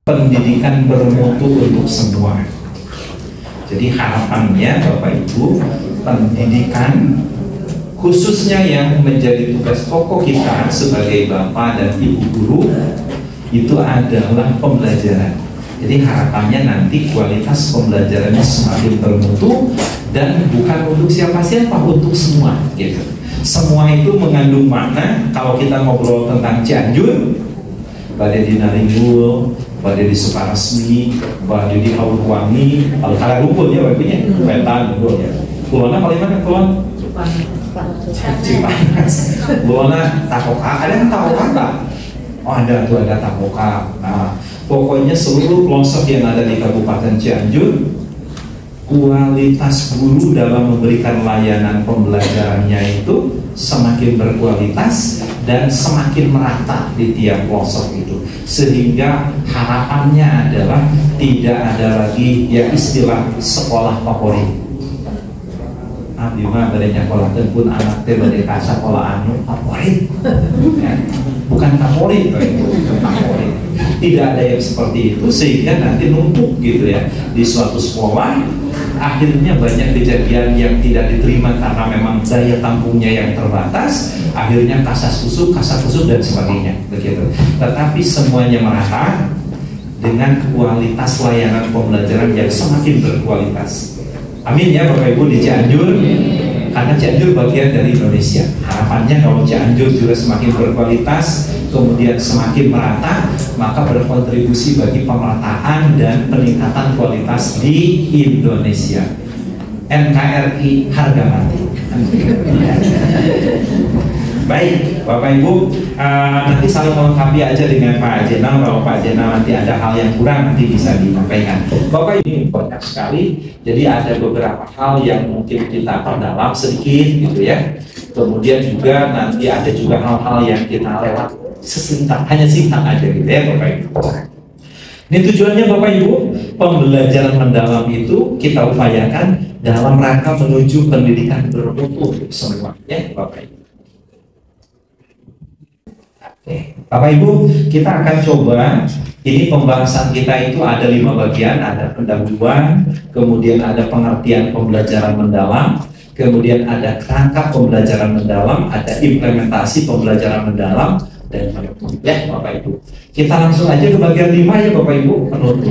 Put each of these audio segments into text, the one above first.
pendidikan bermutu untuk semua. Jadi harapannya Bapak Ibu, pendidikan khususnya yang menjadi tugas pokok kita sebagai Bapak dan Ibu guru itu adalah pembelajaran. Jadi harapannya nanti kualitas pembelajarannya semakin bermutu dan bukan untuk siapa-siapa, untuk semua gitu. Semua itu mengandung makna. Kalau kita ngobrol tentang Cianjur, Badai di Naringgul, Badai di Sukaresmi, Badai di Haurwangi, kalau kalian rumput ya baginya, Wetan, ya. Kulona paling mana kulon? Cipanas. Kulona Takoka, ada yang Takoka tak? Oh ada tuh, ada Takoka. Nah, pokoknya seluruh pelosok yang ada di Kabupaten Cianjur, kualitas guru dalam memberikan layanan pembelajarannya itu semakin berkualitas dan semakin merata di tiap pelosok itu, sehingga harapannya adalah tidak ada lagi ya istilah sekolah favorit. Abdi mah badanya sekolah pun anak teh badai ka sekolah anu favorit, ya. Bukan favorit, bukan favorit. Tidak ada yang seperti itu, sehingga nanti numpuk gitu ya di suatu sekolah. Akhirnya banyak kejadian yang tidak diterima karena memang daya tampungnya yang terbatas. Akhirnya kasas kusuk dan sebagainya begitu. Tetapi semuanya merata dengan kualitas layanan pembelajaran yang semakin berkualitas. Amin ya Bapak Ibu di Cianjur. Karena Cianjur bagian dari Indonesia. Harapannya kalau Cianjur juga semakin berkualitas, kemudian semakin merata, maka berkontribusi bagi pemerataan dan peningkatan kualitas di Indonesia. NKRI harga mati. Baik, Bapak Ibu, nanti saling melengkapi aja dengan Pak Jenal. Kalau Pak Jenal nanti ada hal yang kurang, nanti bisa disampaikan. Bapak ini banyak sekali, jadi ada beberapa hal yang mungkin kita perdalam sedikit gitu ya. Kemudian juga nanti ada juga hal-hal yang kita lewat sesingkat, hanya singkat aja gitu ya Bapak Ibu. Ini tujuannya Bapak Ibu, pembelajaran mendalam itu kita upayakan dalam rangka menuju pendidikan bermutu untuk semua ya Bapak Ibu. Bapak Ibu, kita akan coba, ini pembahasan kita itu ada 5 bagian, ada pendahuluan, kemudian ada pengertian pembelajaran mendalam, kemudian ada kerangka pembelajaran mendalam, ada implementasi pembelajaran mendalam, dan penutup ya Bapak Ibu. Kita langsung aja ke bagian 5 ya Bapak Ibu, penutup.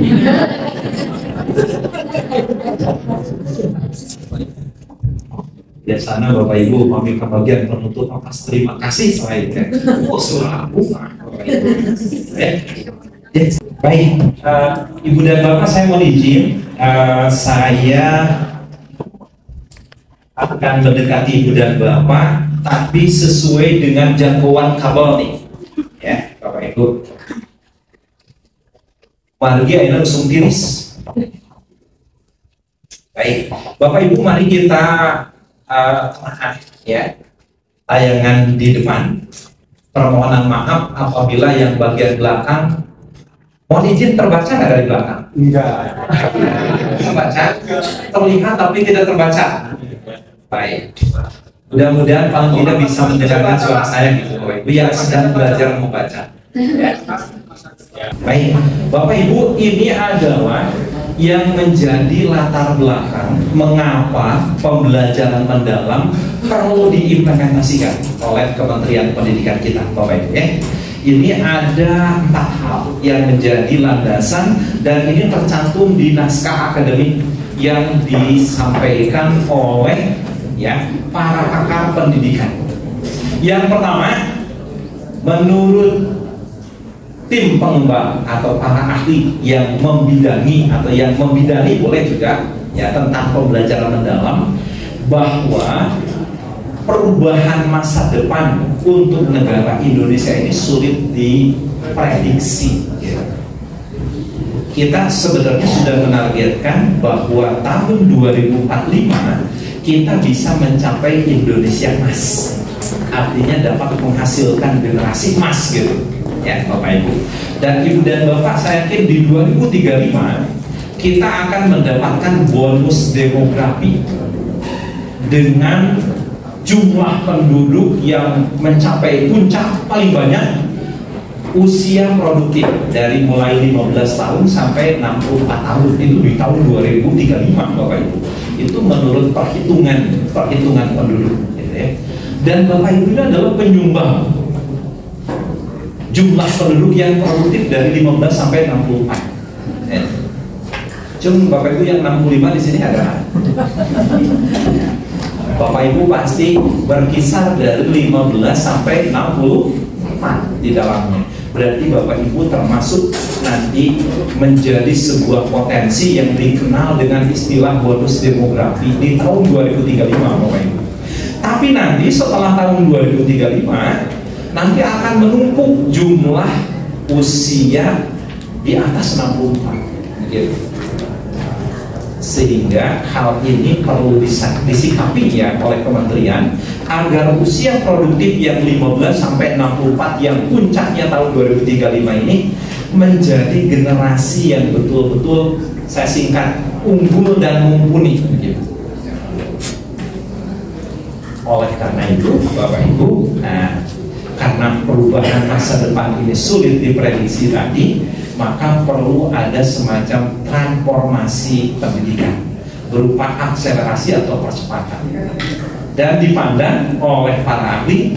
Biasanya Bapak Ibu kami ke bagian penutup atas terima kasih saya kan. Oh surah bunga Bapak Ibu. Baik, Ibu dan Bapak saya mau izin, saya akan mendekati Ibu dan Bapak, tapi sesuai dengan jangkauan kabel nih, ya Bapak Ibu. Margi ayeuna usum tiris. Baik, Bapak Ibu mari kita ya tayangan di depan. Permohonan maaf apabila yang bagian belakang, mohon izin terbaca nggak dari belakang? Enggak. Terbaca, terlihat tapi tidak terbaca. Baik. Mudah-mudahan paling tidak bisa mendengarkan suara saya gitu, Bapak Ibu yang sedang belajar membaca. Ya. Baik, Bapak Ibu, ini adalah yang menjadi latar belakang mengapa pembelajaran mendalam perlu diimplementasikan oleh Kementerian Pendidikan kita, Bapak Ibu ya. Ini ada 4 hal yang menjadi landasan dan ini tercantum di naskah akademik yang disampaikan oleh ya para pakar pendidikan. Yang pertama, menurut tim pengembang atau para ahli yang membidangi atau yang membidani boleh juga ya tentang pembelajaran mendalam, bahwa perubahan masa depan untuk negara Indonesia ini sulit diprediksi. Kita sebenarnya sudah menargetkan bahwa tahun 2045 kita bisa mencapai Indonesia emas, artinya dapat menghasilkan generasi emas gitu ya Bapak Ibu. Dan Ibu dan Bapak saya yakin di 2035 kita akan mendapatkan bonus demografi dengan jumlah penduduk yang mencapai puncak paling banyak usia produktif dari mulai 15 tahun sampai 64 tahun itu di tahun 2035 Bapak Ibu. Itu menurut perhitungan penduduk gitu ya. Dan Bapak Ibu ini adalah penyumbang jumlah penduduk yang produktif dari 15 sampai 64 ya. Cuma Bapak Ibu yang 65 di sini ada. Bapak Ibu pasti berkisar dari 15 sampai 64 di dalamnya. Berarti Bapak Ibu termasuk nanti menjadi sebuah potensi yang dikenal dengan istilah bonus demografi di tahun 2035 Bapak Ibu. Tapi nanti setelah tahun 2035 nanti akan menumpuk jumlah usia di atas 64 gitu. Sehingga hal ini perlu disikapi ya oleh kementerian agar usia produktif yang 15 sampai 64 yang puncaknya tahun 2035 ini menjadi generasi yang betul-betul saya singkat unggul dan mumpuni gitu. Oleh karena itu Bapak Ibu, karena perubahan masa depan ini sulit diprediksi tadi, maka perlu ada semacam transformasi pendidikan berupa akselerasi atau percepatan. Dan dipandang oleh para ahli,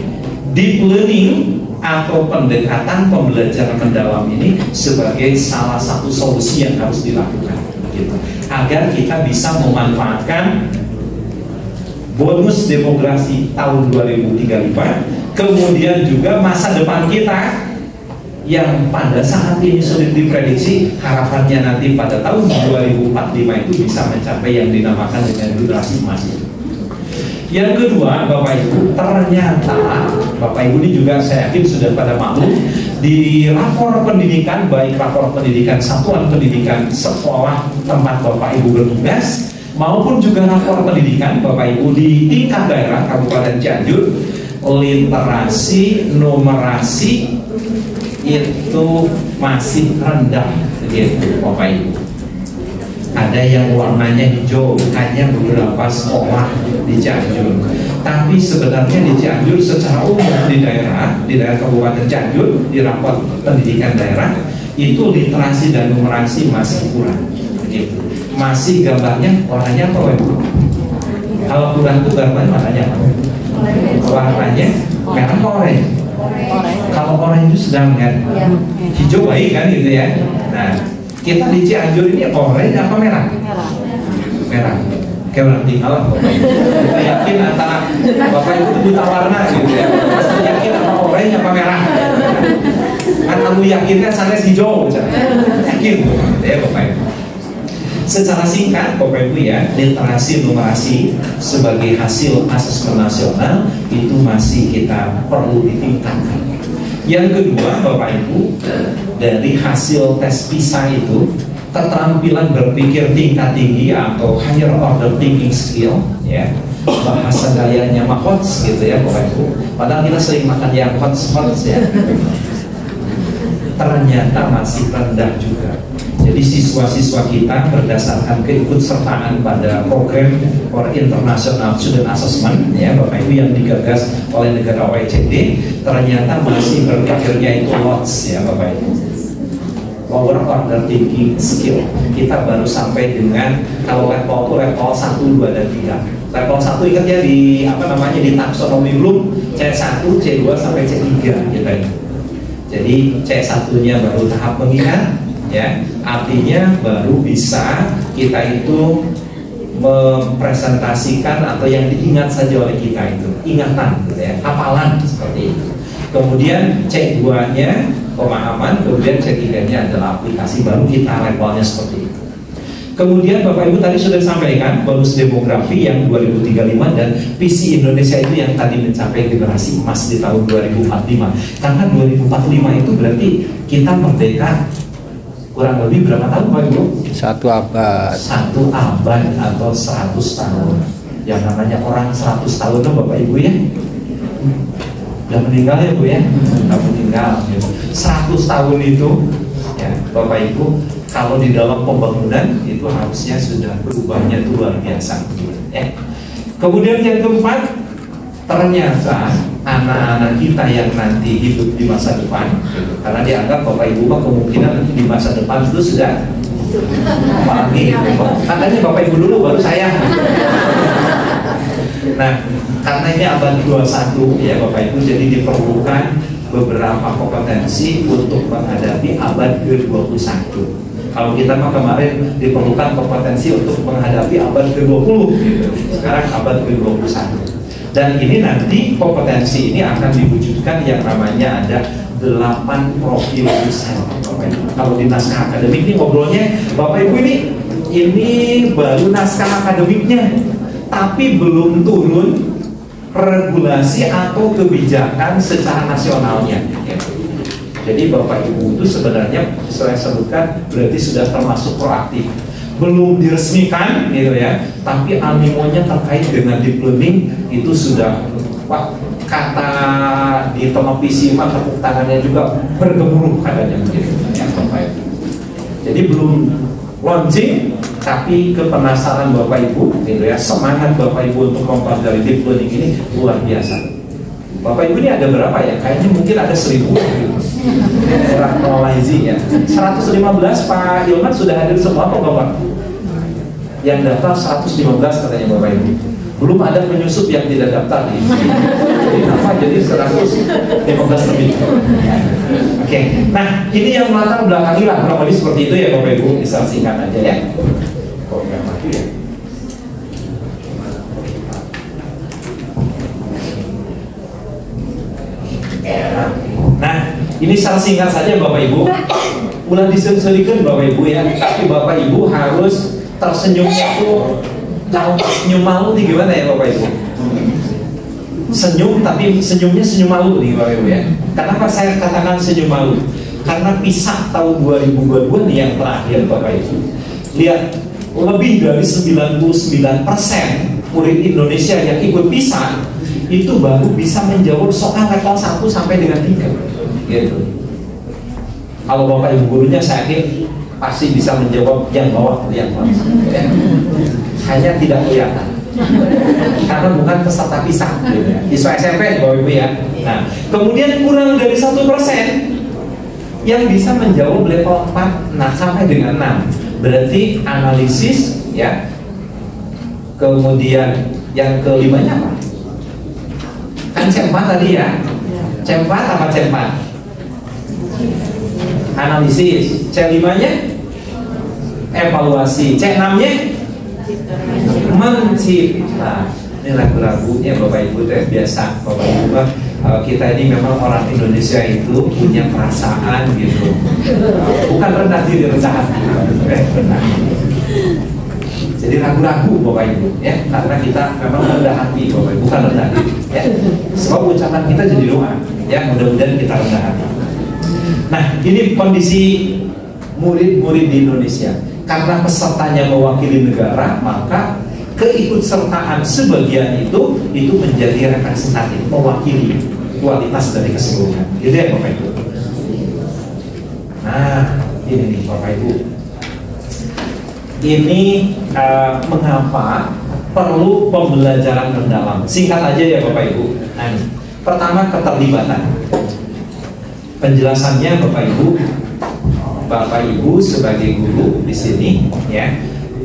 deep learning atau pendekatan pembelajaran mendalam ini sebagai salah satu solusi yang harus dilakukan gitu, agar kita bisa memanfaatkan bonus demografi tahun 2035, kemudian juga masa depan kita yang pada saat ini sulit diprediksi, harapannya nanti pada tahun 2045 itu bisa mencapai yang dinamakan dengan generasi emas itu. Yang kedua, Bapak Ibu, ternyata Bapak Ibu ini juga saya yakin sudah pada maklum di rapor pendidikan, baik rapor pendidikan satuan pendidikan sekolah tempat Bapak Ibu bertugas maupun juga rapor pendidikan Bapak Ibu di tingkat daerah Kabupaten Cianjur, literasi numerasi itu masih rendah gitu Bapak Ibu. Ada yang warnanya hijau, hanya beberapa sekolah di Cianjur. Tapi sebenarnya di Cianjur secara umum di daerah Kabupaten Cianjur di rapor pendidikan daerah itu literasi dan numerasi masih kurang gitu. Masih gambarnya warnanya apa Ibu? Kalau kurang itu gambarnya warnanya apa? Warnanya merah oranye. Kalau oranye itu sedang kan, hijau baik kan gitu ya. Nah, kita di Cianjur ini oranye apa merah? Merah. Kayak orang tinggal lah Bapak Ibu. Kita yakin antara Bapak Ibu itu buta warna gitu ya. Pasti yakin apa oranye apa merah. Kan kamu yakinnya sana hijau, yakin ya Bapak Ibu. Secara singkat Bapak Ibu ya, literasi numerasi sebagai hasil asesmen nasional itu masih kita perlu ditingkatkan. Yang kedua Bapak Ibu, dari hasil tes PISA itu keterampilan berpikir tingkat tinggi atau higher order thinking skill ya, bahasa gayanya mahots gitu ya Bapak Ibu. Padahal kita sering makan yang hots ya, ternyata masih rendah juga. Jadi siswa-siswa kita berdasarkan keikutsertaan pada program for International Student Assessment ya Bapak Ibu yang digagas oleh negara OECD, ternyata masih berpikirnya itu lots ya Bapak Ibu. Lower order thinking skill kita baru sampai dengan kalau level itu level 1, 2, dan 3. Level 1 ingat ya di di taksonomi Bloom C1, C2 sampai C3 kita ini. Jadi C1-nya baru tahap mengingat ya, artinya baru bisa kita itu mempresentasikan atau yang diingat saja oleh kita itu ingatan gitu ya, hafalan seperti itu. Kemudian C2-nya pemahaman, kemudian C3-nya adalah aplikasi, baru kita levelnya seperti itu. Kemudian Bapak Ibu tadi sudah sampaikan bonus demografi yang 2035 dan visi Indonesia itu yang tadi mencapai generasi emas di tahun 2045. Karena 2045 itu berarti kita merdeka kurang lebih berapa tahun Pak Ibu? 1 abad. 1 abad atau 100 tahun. Yang namanya orang 100 tahun loh Bapak Ibu ya. Udah meninggal ya Bu ya? Udah meninggal gitu. 100 tahun itu ya Bapak Ibu, kalau di dalam pembangunan itu harusnya sudah berubahnya itu luar biasa gitu, ya. Kemudian yang keempat, ternyata anak-anak kita yang nanti hidup di masa depan, karena dianggap Bapak Ibu kemungkinan nanti di masa depan itu sudah apalagi katanya Bapak Ibu dulu baru saya. Nah, karena ini abad 21 ya Bapak Ibu, jadi diperlukan beberapa kompetensi untuk menghadapi abad ke-21. Kalau kita mah kemarin diperlukan kompetensi untuk menghadapi abad ke-20 gitu. Sekarang abad ke-21. Dan ini nanti kompetensi ini akan diwujudkan yang namanya ada 8 profil dosen. Kalau di naskah akademik ini ngobrolnya Bapak Ibu ini baru naskah akademiknya, tapi belum turun regulasi atau kebijakan secara nasionalnya. Jadi Bapak Ibu itu sebenarnya saya sebutkan berarti sudah termasuk proaktif. Belum diresmikan gitu ya, tapi animonya terkait dengan deep learning itu sudah kata di televisi mah tepuk tangannya juga bergemuruh katanya begitu ya Bapak Ibu. Jadi belum launching, tapi kepenasaran Bapak Ibu gitu ya, semangat Bapak Ibu untuk mempelajari deep learning ini luar biasa. Bapak Ibu ini ada berapa ya? Kayaknya mungkin ada 1000 gitu. Rationalizing ya. 115 Pak Ilman sudah hadir semua kok Bapak. Yang daftar 115 katanya Bapak Ibu. Belum ada penyusup yang tidak daftar nih. Jadi apa? Jadi 115 lebih. Oke. Nah, ini yang melatar belakangi lah kurang lebih seperti itu ya Bapak Ibu. Bisa singkat aja ya. Program lagi ya. Nah, ini secara singkat saja Bapak Ibu. Ulah disensorikan Bapak Ibu ya. Tapi Bapak Ibu harus tersenyumnya itu, kalau senyum malu nih gimana ya Bapak Ibu? Senyum tapi senyumnya senyum malu nih Bapak Ibu ya. Kenapa saya katakan senyum malu? Karena PISA tahun 2022 nih yang terakhir Bapak Ibu. Lihat, lebih dari 99% murid Indonesia yang ikut PISA itu baru bisa menjawab soal level 1 sampai dengan 3 gitu. Kalau Bapak Ibu gurunya saya yakin pasti bisa menjawab yang bawah yang bawah. Hanya tidak kelihatan karena bukan peserta PISA gitu ya. Siswa SMP Bapak Ibu ya. Nah, kemudian kurang dari 1% yang bisa menjawab level 4 sampai dengan 6. Berarti analisis ya. Kemudian yang kelimanya apa? Kan C4 tadi ya. C4 apa C4? Analisis. C5-nya evaluasi. C6-nya mencipta. Ini ragu-ragunya Bapak Ibu teh biasa. Bapak Ibu kita ini memang orang Indonesia itu punya perasaan gitu. Bukan rendah diri, rendah hati. Jadi ragu-ragu Bapak Ibu ya, karena kita memang rendah hati Bapak Ibu, bukan rendah diri ya. Sebab ucapan kita jadi doa ya, mudah-mudahan kita rendah hati. Nah, ini kondisi murid-murid di Indonesia. Karena pesertanya mewakili negara, maka keikutsertaan sebagian itu menjadi representatif, mewakili kualitas dari keseluruhan. Gitu ya Bapak Ibu. Nah, ini nih Bapak Ibu. Ini mengapa perlu pembelajaran mendalam. Singkat aja ya Bapak Ibu. Nah, pertama keterlibatan. Penjelasannya Bapak Ibu sebagai guru di sini ya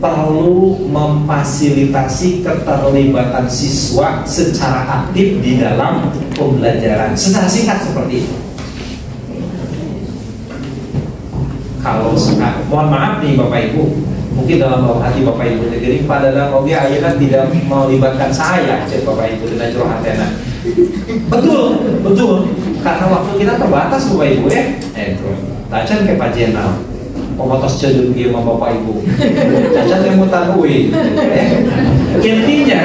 perlu memfasilitasi keterlibatan siswa secara aktif di dalam pembelajaran. Secara singkat seperti itu. Kalau mohon maaf nih Bapak Ibu, mungkin dalam bawah hati Bapak Ibu jadi pada dalam hobi ayat tidak melibatkan saya, cek Bapak Ibu dengan curhatena. Betul, karena waktu kita terbatas Bapak Ibu ya. Tacan ke Pak Jenal, pemotos cedul dia sama Bapak Ibu. Tacan yang mau tanui. Intinya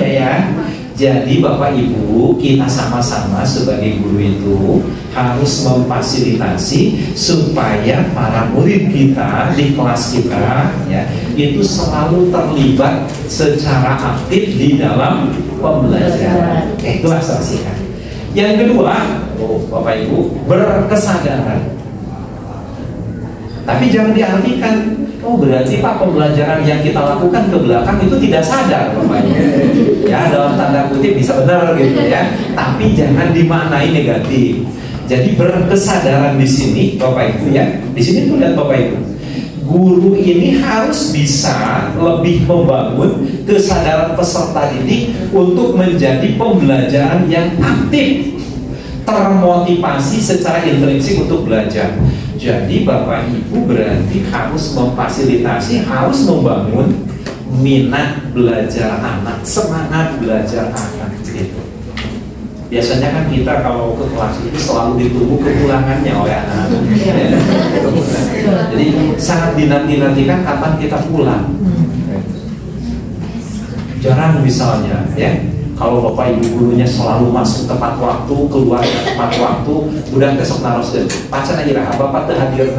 ya. Jadi Bapak Ibu kita sama-sama sebagai guru itu harus memfasilitasi supaya para murid kita di kelas kita ya itu selalu terlibat secara aktif di dalam pembelajaran. Itulah saksikan. Yang kedua, Bapak Ibu berkesadaran. Tapi jangan diartikan Oh berarti Pak, pembelajaran yang kita lakukan ke belakang itu tidak sadar Bapak Ibu. Ya, dalam tanda kutip bisa benar gitu ya, tapi jangan dimaknai negatif. Jadi berkesadaran di sini Bapak Ibu ya. Di sini tuh lihat Bapak Ibu. Guru ini harus bisa lebih membangun kesadaran peserta didik untuk menjadi pembelajaran yang aktif, termotivasi secara intrinsik untuk belajar. Jadi Bapak Ibu berarti harus memfasilitasi, harus membangun minat belajar anak, semangat belajar anak gitu. Biasanya kan kita kalau ke kelas itu selalu ditunggu kepulangannya oleh anak-anak. Jadi sangat dinanti-nantikan kapan kita pulang. Jarang misalnya ya, kalau Bapak Ibu gurunya selalu masuk tepat waktu, keluar tepat waktu, udah besok naros deh. Pacan aja lah, Bapak tuh hadir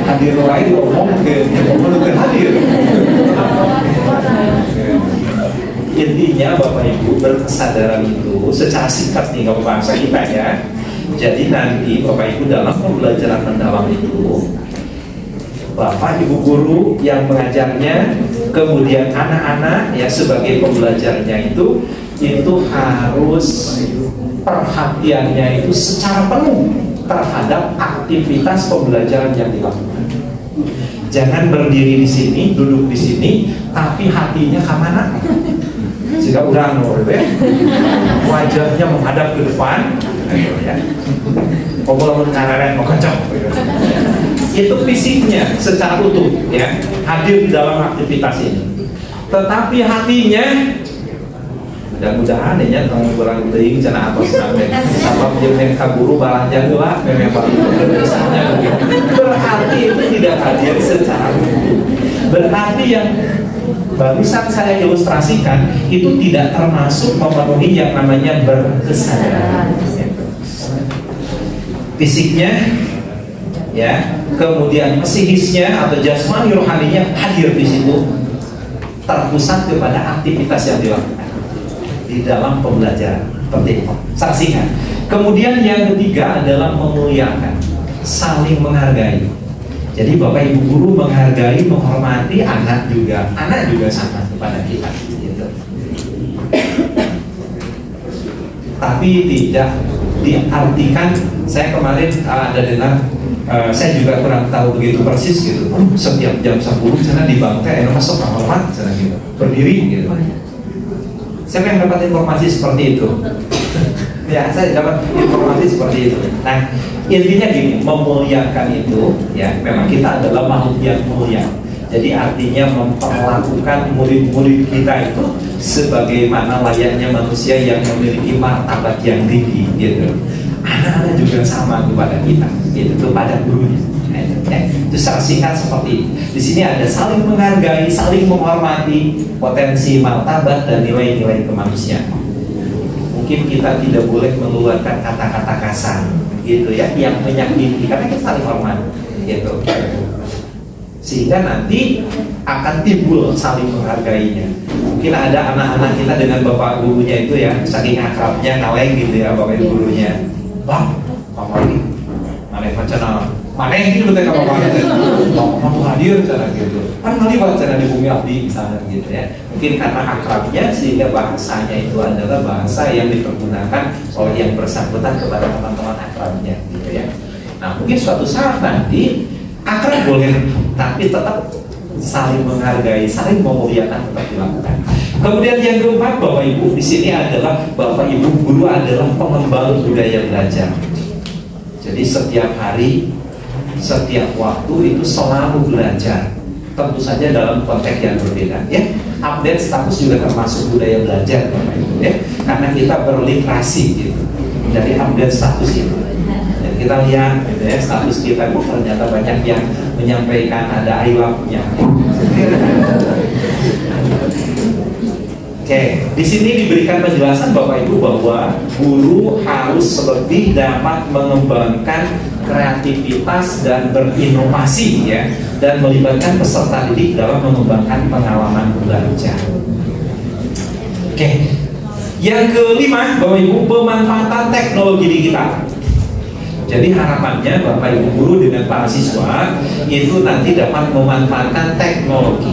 hadir lain ngomong ke hadir. Intinya Bapak Ibu berkesadaran itu secara singkat nih kalau bahasa kita ya. Jadi nanti Bapak Ibu dalam pembelajaran mendalam itu, Bapak Ibu guru yang mengajarnya, kemudian anak-anak ya sebagai pembelajarnya itu harus perhatiannya itu secara penuh terhadap aktivitas pembelajaran yang dilakukan. Jangan berdiri di sini, duduk di sini, tapi hatinya kemana? Jika urang wajahnya menghadap ke depan, ya. Kalau mengarahkan mau kencang. Itu fisiknya secara utuh ya, hadir di dalam aktivitas ini. Tetapi hatinya mudah-mudahan ya kalau kurang teuing cenah atos sampai sabab jeung kaburu balanja heula memang misalnya berarti itu tidak hadir secara utuh. Berarti yang barusan saya ilustrasikan itu tidak termasuk memenuhi yang namanya berkesadaran. Fisiknya ya, kemudian psikisnya atau jasmani rohaninya hadir di situ, terpusat kepada aktivitas yang dilakukan di dalam pembelajaran. Seperti itu. Saksikan. Kemudian yang ketiga adalah memuliakan, saling menghargai. Jadi Bapak Ibu guru menghargai, menghormati anak juga sama kepada kita. Gitu. Tapi tidak diartikan. Saya kemarin ada dengar. Saya juga kurang tahu begitu persis gitu. Setiap jam 10 sana di bangkai, masuk hormat sana gitu, berdiri gitu. Siapa yang dapat informasi seperti itu? Ya, saya dapat informasi seperti itu. Nah, intinya gini, memuliakan itu, ya, memang kita adalah makhluk yang mulia. Jadi artinya memperlakukan murid-murid kita itu sebagaimana layaknya manusia yang memiliki martabat yang tinggi, gitu. Anak-anak juga sama kepada kita, gitu, kepada gurunya. Itu secara singkat seperti itu. Di sini ada saling menghargai, saling menghormati potensi martabat dan nilai-nilai kemanusiaan. Mungkin kita tidak boleh mengeluarkan kata-kata kasar, gitu ya, yang menyakiti, karena kita saling hormat, gitu. Sehingga nanti akan timbul saling menghargainya. Mungkin ada anak-anak kita dengan bapak gurunya itu ya, saking akrabnya kaleng gitu ya, bapak gurunya. Bang, Pak Mali, mana macam mana yang gitu betul kalau kamu hadir cara gitu. Kan kali cara di bumi abdi misalnya gitu ya. Mungkin karena akrabnya sehingga bahasanya itu adalah bahasa yang dipergunakan oleh yang bersangkutan kepada teman-teman akrabnya gitu ya. Nah mungkin suatu saat nanti akrab boleh, tapi tetap saling menghargai, saling memuliakan tetap dilakukan. Kemudian yang keempat, Bapak Ibu, di sini adalah Bapak Ibu guru adalah pengembang budaya belajar. Jadi setiap hari, setiap waktu itu selalu belajar. Tentu saja dalam konteks yang berbeda. Ya, update status juga termasuk budaya belajar, Bapak Ibu. Ya, karena kita berliterasi gitu. Jadi update status itu. Dan kita lihat, gitu ya, status kita itu ternyata banyak yang menyampaikan ada ailapnya. Oke, di sini diberikan penjelasan Bapak Ibu bahwa guru harus lebih dapat mengembangkan kreativitas dan berinovasi ya, dan melibatkan peserta didik dalam mengembangkan pengalaman belajar. Oke, yang kelima Bapak Ibu, pemanfaatan teknologi digital. Jadi harapannya Bapak Ibu guru dengan para siswa itu nanti dapat memanfaatkan teknologi.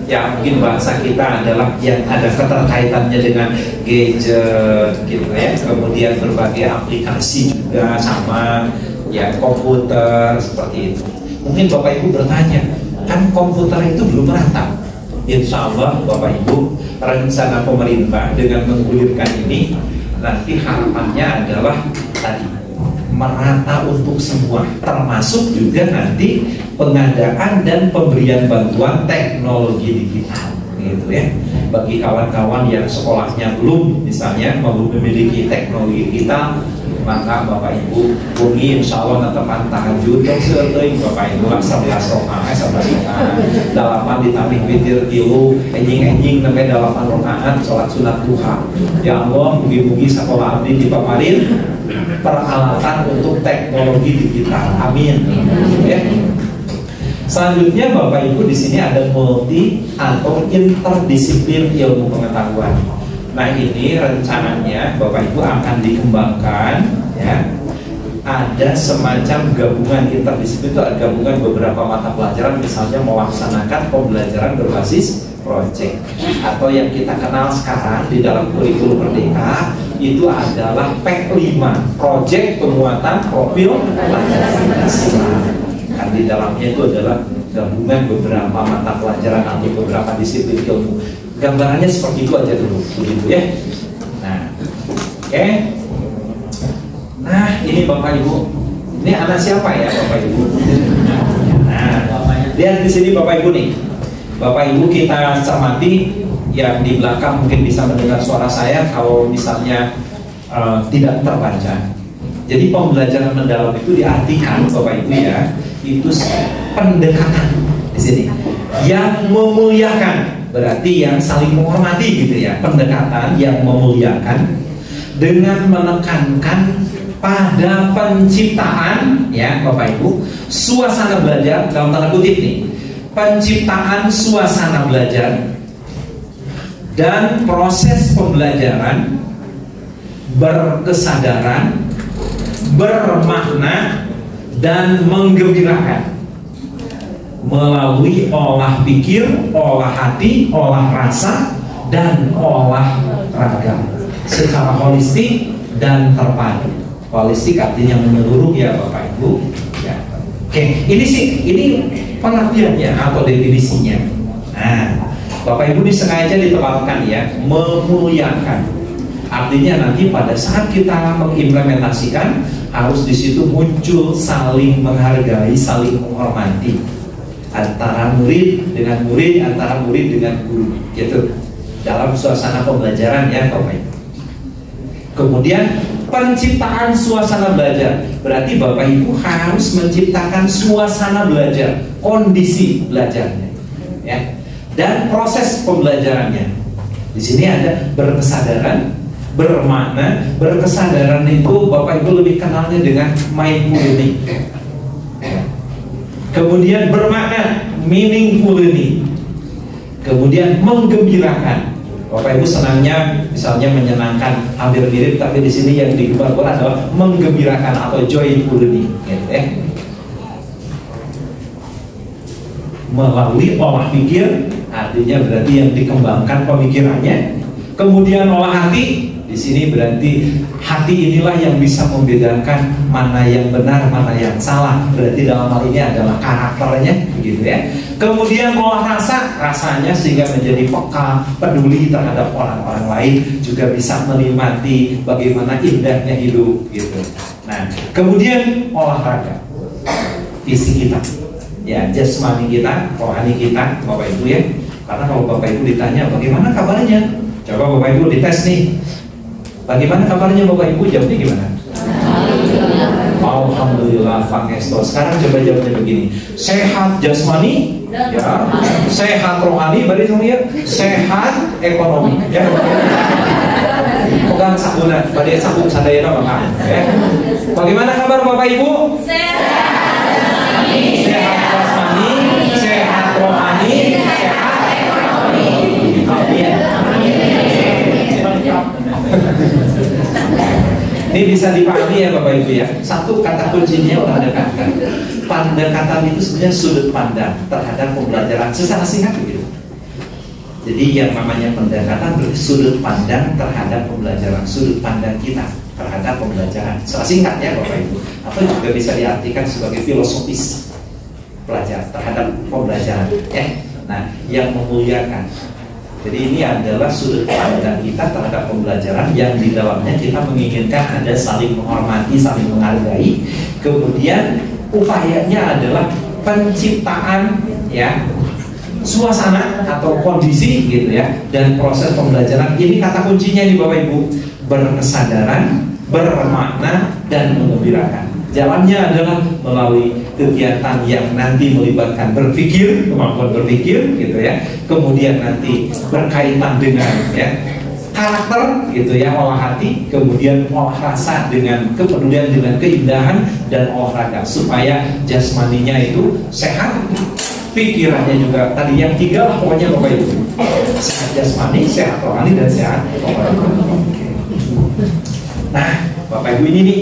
Ya mungkin bahasa kita adalah yang ada keterkaitannya dengan gadget gitu ya. Kemudian berbagai aplikasi juga sama ya, komputer seperti itu. Mungkin Bapak Ibu bertanya, kan komputer itu belum merata. Insya Allah Bapak Ibu, rencana pemerintah dengan menggulirkan ini nanti harapannya adalah tadi merata untuk semua, termasuk juga nanti pengadaan dan pemberian bantuan teknologi digital gitu ya. Bagi kawan-kawan yang sekolahnya belum misalnya memiliki teknologi digital, maka Bapak Ibu bumi insya Allah netepan tahajud yang sering Bapak Ibu laksanakan 11 rakaat dalapan ditambah witir tilu enjing sampai 8 rakaat sholat sunat duha. Ya Allah mugi-mugi sekolah abdi dipaparin peralatan untuk teknologi digital, amin ya. Selanjutnya Bapak Ibu di sini ada multi atau interdisiplin ilmu pengetahuan. Nah ini rencananya Bapak Ibu akan dikembangkan ya. Ada semacam gabungan interdisiplin, itu ada gabungan beberapa mata pelajaran, misalnya melaksanakan pembelajaran berbasis project atau yang kita kenal sekarang di dalam kurikulum Merdeka itu adalah PEK 5, Project Penguatan Profil Pancasila. Kan di dalamnya itu adalah gabungan beberapa mata pelajaran atau beberapa disiplin ilmu. Gambarannya seperti itu aja dulu, begitu ya. Nah, oke. Nah, ini Bapak Ibu. Ini anak siapa ya, Bapak Ibu? Nah, lihat di sini Bapak Ibu nih. Bapak Ibu kita cermati, yang di belakang mungkin bisa mendengar suara saya kalau misalnya tidak terbaca. Jadi pembelajaran mendalam itu diartikan Bapak Ibu ya, itu pendekatan di sini yang memuliakan, berarti yang saling menghormati gitu ya, pendekatan yang memuliakan dengan menekankan pada penciptaan ya Bapak Ibu suasana belajar, dalam tanda kutip nih, penciptaan suasana belajar dan proses pembelajaran berkesadaran, bermakna dan menggembirakan melalui olah pikir, olah hati, olah rasa dan olah raga secara holistik dan terpadu. Holistik artinya menyeluruh ya Bapak Ibu ya. Oke, ini pengertiannya atau definisinya. Nah, Bapak Ibu disengaja ditempatkan ya, memuliakan. Artinya nanti pada saat kita mengimplementasikan harus di situ muncul saling menghargai, saling menghormati antara murid dengan murid, antara murid dengan guru, gitu. Dalam suasana pembelajaran ya Bapak Ibu. Kemudian penciptaan suasana belajar, berarti Bapak Ibu harus menciptakan suasana belajar, kondisi belajarnya, ya. Dan proses pembelajarannya. Di sini ada berkesadaran, bermakna. Berkesadaran itu Bapak Ibu lebih kenalnya dengan mindful learning. Kemudian bermakna, meaningful learning. Kemudian menggembirakan. Bapak Ibu senangnya misalnya menyenangkan, hampir mirip, tapi di sini yang digambarkan adalah menggembirakan atau joyful learning, gitu ya. Melalui olah pikir, artinya berarti yang dikembangkan pemikirannya. Kemudian olah hati, di sini berarti hati inilah yang bisa membedakan mana yang benar, mana yang salah. Berarti dalam hal ini adalah karakternya, gitu ya. Kemudian olah rasa, rasanya sehingga menjadi peka, peduli terhadap orang-orang lain, juga bisa menikmati bagaimana indahnya hidup, gitu. Nah, kemudian olahraga, fisik kita. Ya, jasmani kita, rohani kita, Bapak Ibu ya. Karena kalau Bapak Ibu ditanya bagaimana kabarnya, coba Bapak Ibu dites nih, bagaimana kabarnya Bapak Ibu, jawabnya gimana? Alhamdulillah, Pangesto. Sekarang coba jawabnya begini, sehat jasmani, ya, sehat rohani, berarti semuanya sehat ekonomi, ya. Pegang sabunan, badai sabun sadayana makan, ya. Bagaimana kabar Bapak Ibu? Sehat jasmani, sehat rohani, sehat ekonomi. Amin. Ini bisa bisa dipahami ya Bapak Ibu ya. Satu, kata kuncinya pendekatan. Pendekatan itu sebenarnya sudut pandang terhadap pembelajaran secara singkat begitu. Jadi yang namanya pendekatan berarti sudut pandang terhadap pembelajaran, sudut pandang kita terhadap pembelajaran secara singkat ya Bapak Ibu. Atau juga bisa diartikan sebagai filosofis pelajar terhadap pembelajaran ya. Nah, yang memuliakan. Jadi ini adalah sudut pandang kita terhadap pembelajaran yang di dalamnya kita menginginkan ada saling menghormati, saling menghargai. Kemudian upayanya adalah penciptaan ya suasana atau kondisi gitu ya, dan proses pembelajaran ini kata kuncinya nih Bapak Ibu, berkesadaran, bermakna, dan mengembirakan. Jalannya adalah melalui kegiatan yang nanti melibatkan berpikir, kemampuan berpikir gitu ya. Kemudian nanti berkaitan dengan ya karakter gitu ya, olah hati, kemudian olah rasa dengan kepedulian dengan keindahan, dan olahraga supaya jasmaninya itu sehat, pikirannya juga tadi yang tiga lah pokoknya Bapak Ibu. Sehat jasmani, sehat rohani, dan sehat olahraga. Nah Bapak Ibu, ini nih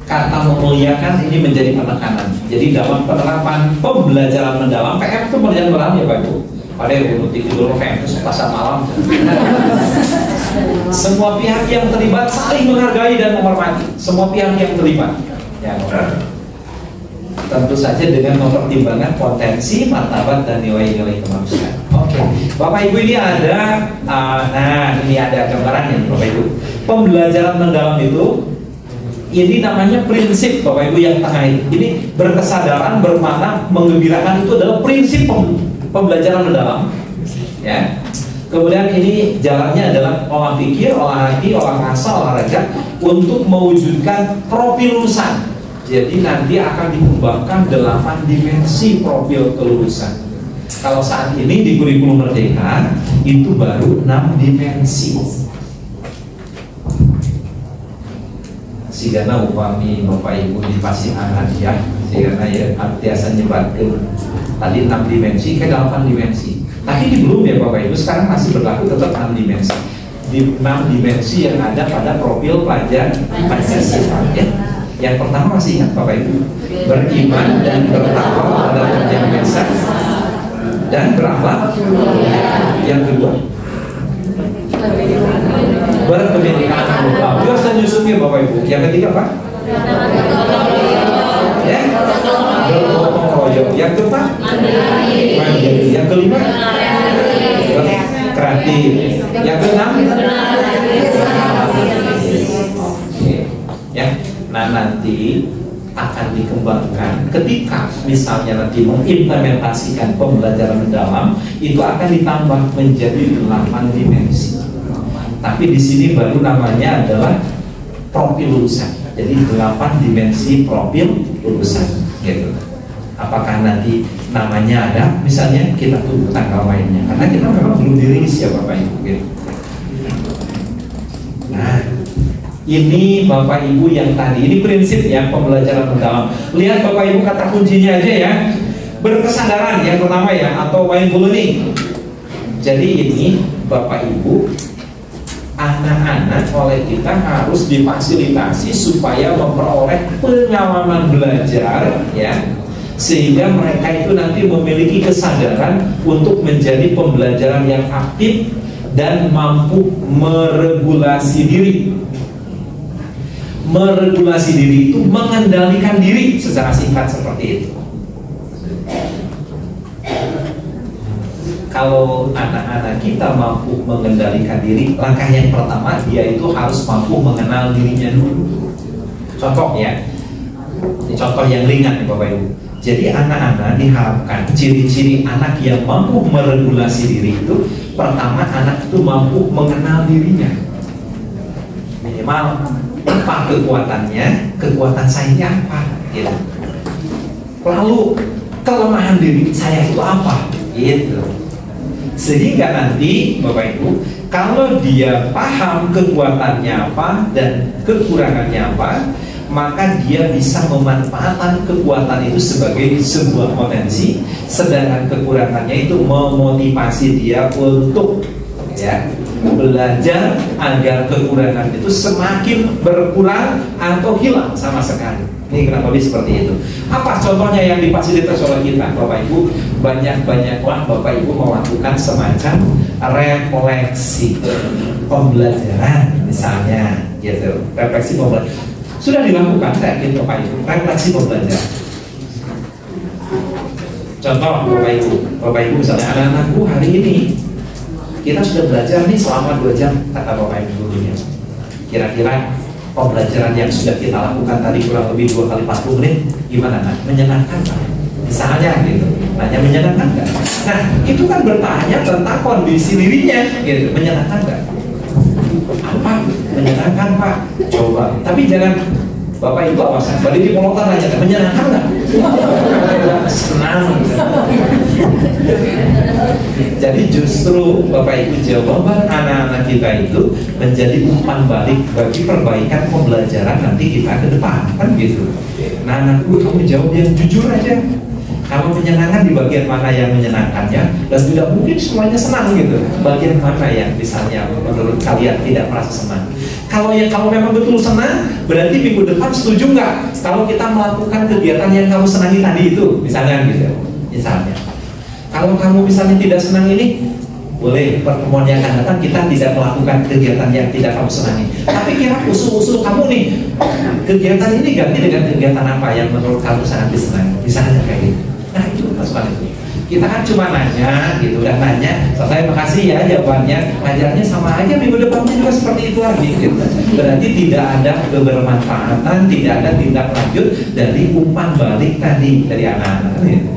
kata memuliakan ini menjadi penekanan. Jadi dalam penerapan pembelajaran mendalam, PM itu pembelajaran mendalam ya Pak Ibu. Padahal untuk dulu PM itu pasar malam. Semua pihak yang terlibat saling menghargai dan menghormati. Semua pihak yang terlibat. Ya, tentu saja dengan mempertimbangkan potensi, martabat, dan nilai-nilai kemanusiaan. Oke, Bapak Ibu, ini ada, nah ini ada gambarannya Bapak Ibu. Pembelajaran mendalam itu, ini namanya prinsip Bapak Ibu yang tengah ini. Ini berkesadaran, bermakna, menggembirakan itu adalah prinsip pembelajaran mendalam. Ya. Kemudian ini jalannya adalah olah pikir, olah hati, olah rasa, olahraga untuk mewujudkan profil lulusan. Jadi nanti akan dikembangkan 8 dimensi profil kelulusan. Kalau saat ini di kurikulum Merdeka itu baru 6 dimensi. Sigana upami Bapak Ibu di pasihan hadiah, sigana ya artiasa nyebatkan tadi 6 dimensi ke 8 dimensi. Tapi di belum ya Bapak Ibu, sekarang masih berlaku tetap 6 dimensi. Di 6 dimensi yang ada pada profil pelajar Pancasila ya. Yang pertama masih ingat Bapak Ibu, beriman dan bertakwa pada yang biasa dan berakhlak. Yang kedua, berkebinekaan global. Biar saya nyusupnya Bapak Ibu. Yang ketiga Pak? Ya, bergotong royong. Yang keempat? Mandiri. Yang kelima? Kreatif. Yang keenam? Ya. Nah nanti akan dikembangkan ketika misalnya nanti mengimplementasikan pembelajaran mendalam itu akan ditambah menjadi 8 dimensi. Tapi di sini baru namanya adalah profil lulusan. Jadi 8 dimensi profil lulusan gitu. Apakah nanti namanya ada? Misalnya kita tunggu tanggal mainnya karena kita memang belum dirilis ya Bapak Ibu gitu. Nah ini Bapak Ibu yang tadi, ini prinsip ya pembelajaran mendalam. Lihat Bapak Ibu kata kuncinya aja ya. Berkesadaran yang pertama ya, atau mindfulness. Jadi ini Bapak Ibu, anak-anak oleh kita harus difasilitasi supaya memperoleh pengalaman belajar ya, sehingga mereka itu nanti memiliki kesadaran untuk menjadi pembelajaran yang aktif dan mampu meregulasi diri. Meregulasi diri itu mengendalikan diri secara singkat seperti itu. Kalau anak-anak kita mampu mengendalikan diri, langkah yang pertama dia itu harus mampu mengenal dirinya dulu. Contoh ya, ini contoh yang ringan nih Bapak Ibu. Jadi anak-anak diharapkan ciri-ciri anak yang mampu meregulasi diri itu, pertama anak itu mampu mengenal dirinya. Minimal apa kekuatannya, kekuatan saya ini apa gitu. Lalu kelemahan diri saya itu apa gitu. Sehingga nanti Bapak Ibu, kalau dia paham kekuatannya apa dan kekurangannya apa, maka dia bisa memanfaatkan kekuatan itu sebagai sebuah potensi, sedangkan kekurangannya itu memotivasi dia untuk ya belajar agar kekurangan itu semakin berkurang atau hilang sama sekali. Ini kenapa lebih seperti itu. Apa contohnya yang difasilitas oleh kita, Bapak Ibu? Banyak-banyaklah Bapak Ibu melakukan semacam refleksi pembelajaran, misalnya gitu. Refleksi pembelajaran sudah dilakukan, saya yakin Bapak Ibu, refleksi pembelajaran. Contoh Bapak Ibu misalnya, anak-anakku hari ini kita sudah belajar nih selama 2 jam, kata Bapak Ibu gurunya. Kira-kira pembelajaran yang sudah kita lakukan tadi kurang lebih 2 kali 40 menit, gimana nak? Menyenangkan kan? Misalnya gitu, tanya menyenangkan nggak? Nah, itu kan bertanya tentang kondisi dirinya, gitu. Menyenangkan nggak? Apa? Menyenangkan Pak? Coba. Tapi jangan Bapak Ibu awasan. Balik di penonton aja, menyenangkan nggak? Senang. Jadi justru Bapak Ibu jawaban anak-anak kita itu menjadi umpan balik bagi perbaikan pembelajaran nanti kita ke depan, kan gitu. Nah, anakku kamu jawab yang jujur aja. Kalau menyenangkan di bagian mana yang menyenangkannya, dan tidak mungkin semuanya senang gitu. Bagian mana yang misalnya menurut kalian tidak merasa senang? Kalau memang betul senang, berarti minggu depan setuju nggak kalau kita melakukan kegiatan yang kamu senangi tadi itu, misalnya gitu. Misalnya, kalau kamu misalnya tidak senang ini, boleh pertemuan yang akan datang kita tidak melakukan kegiatan yang tidak kamu senangi. Tapi kira usul-usul kamu nih, kegiatan ini ganti dengan kegiatan apa yang menurut kamu sangat disenangi, misalnya kayak gitu. Nah itu masukan itu. Kita kan cuma nanya gitu, udah nanya, selesai makasih ya jawabannya, ngajarnya sama aja minggu depannya juga seperti itu lagi gitu. Berarti tidak ada kebermanfaatan, tidak ada tindak lanjut dari umpan balik tadi dari anak-anak gitu.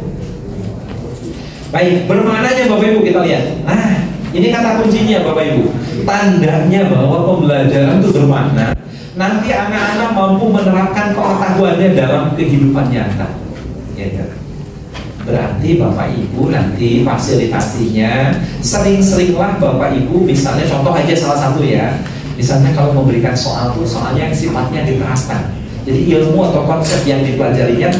Baik, bermaknanya Bapak Ibu kita lihat. Nah, ini kata kuncinya Bapak Ibu. Tandanya bahwa pembelajaran itu bermakna, nanti anak-anak mampu menerapkan pengetahuannya dalam kehidupan nyata. Gitu. Berarti Bapak Ibu nanti fasilitasinya sering-seringlah Bapak Ibu, misalnya contoh aja salah satu ya, misalnya kalau memberikan soal tuh soalnya yang sifatnya diterapkan. Jadi ilmu atau konsep yang dipelajarinya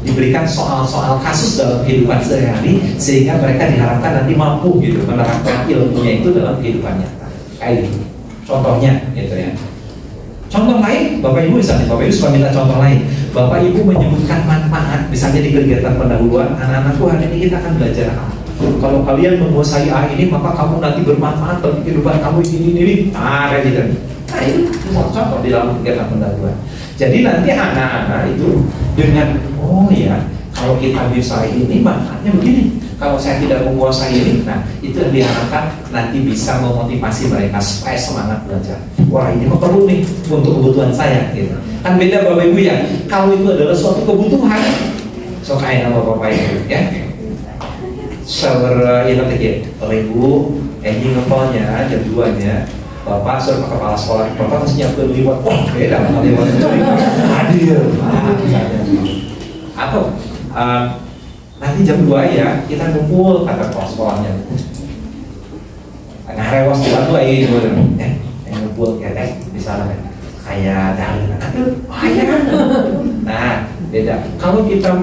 diberikan soal-soal kasus dalam kehidupan sehari-hari sehingga mereka diharapkan nanti mampu gitu menerapkan ilmunya itu dalam kehidupan nyata. Kayak gitu. Contohnya gitu ya. Contoh lain, Bapak Ibu misalnya, Bapak Ibu suka minta contoh lain. Bapak Ibu menyebutkan manfaat, misalnya di kegiatan pendahuluan, anak-anakku hari ini kita akan belajar apa? Kalau kalian menguasai A ini, maka kamu nanti bermanfaat bagi kehidupan kamu ini. Nah, kayak gitu. Nah, itu semua contoh di dalam kegiatan pendahuluan. Jadi nanti anak-anak itu dengan, oh ya, kalau kita bisa ini, manfaatnya begini. Kalau saya tidak menguasai ini, nah itu yang diharapkan nanti bisa memotivasi mereka supaya semangat belajar. Wah ini mah perlu nih untuk kebutuhan saya gitu. Kan beda Bapak Ibu ya, kalau itu adalah suatu kebutuhan, so kayak nama Bapak Ibu ya. Shower ini tadi, Bapak Ibu, ini ngepelnya jam 2-nya, Bapak suruh ke kepala sekolah, Bapak harus nyiapkan liwat, wah beda sama liwat hadir. Atau nanti jam 2 ya kita kumpul kata kepala sekolahnya. Ngarewas di batu aja gitu, ngumpul kayak misalnya kayak dalam nah beda. Kalau kita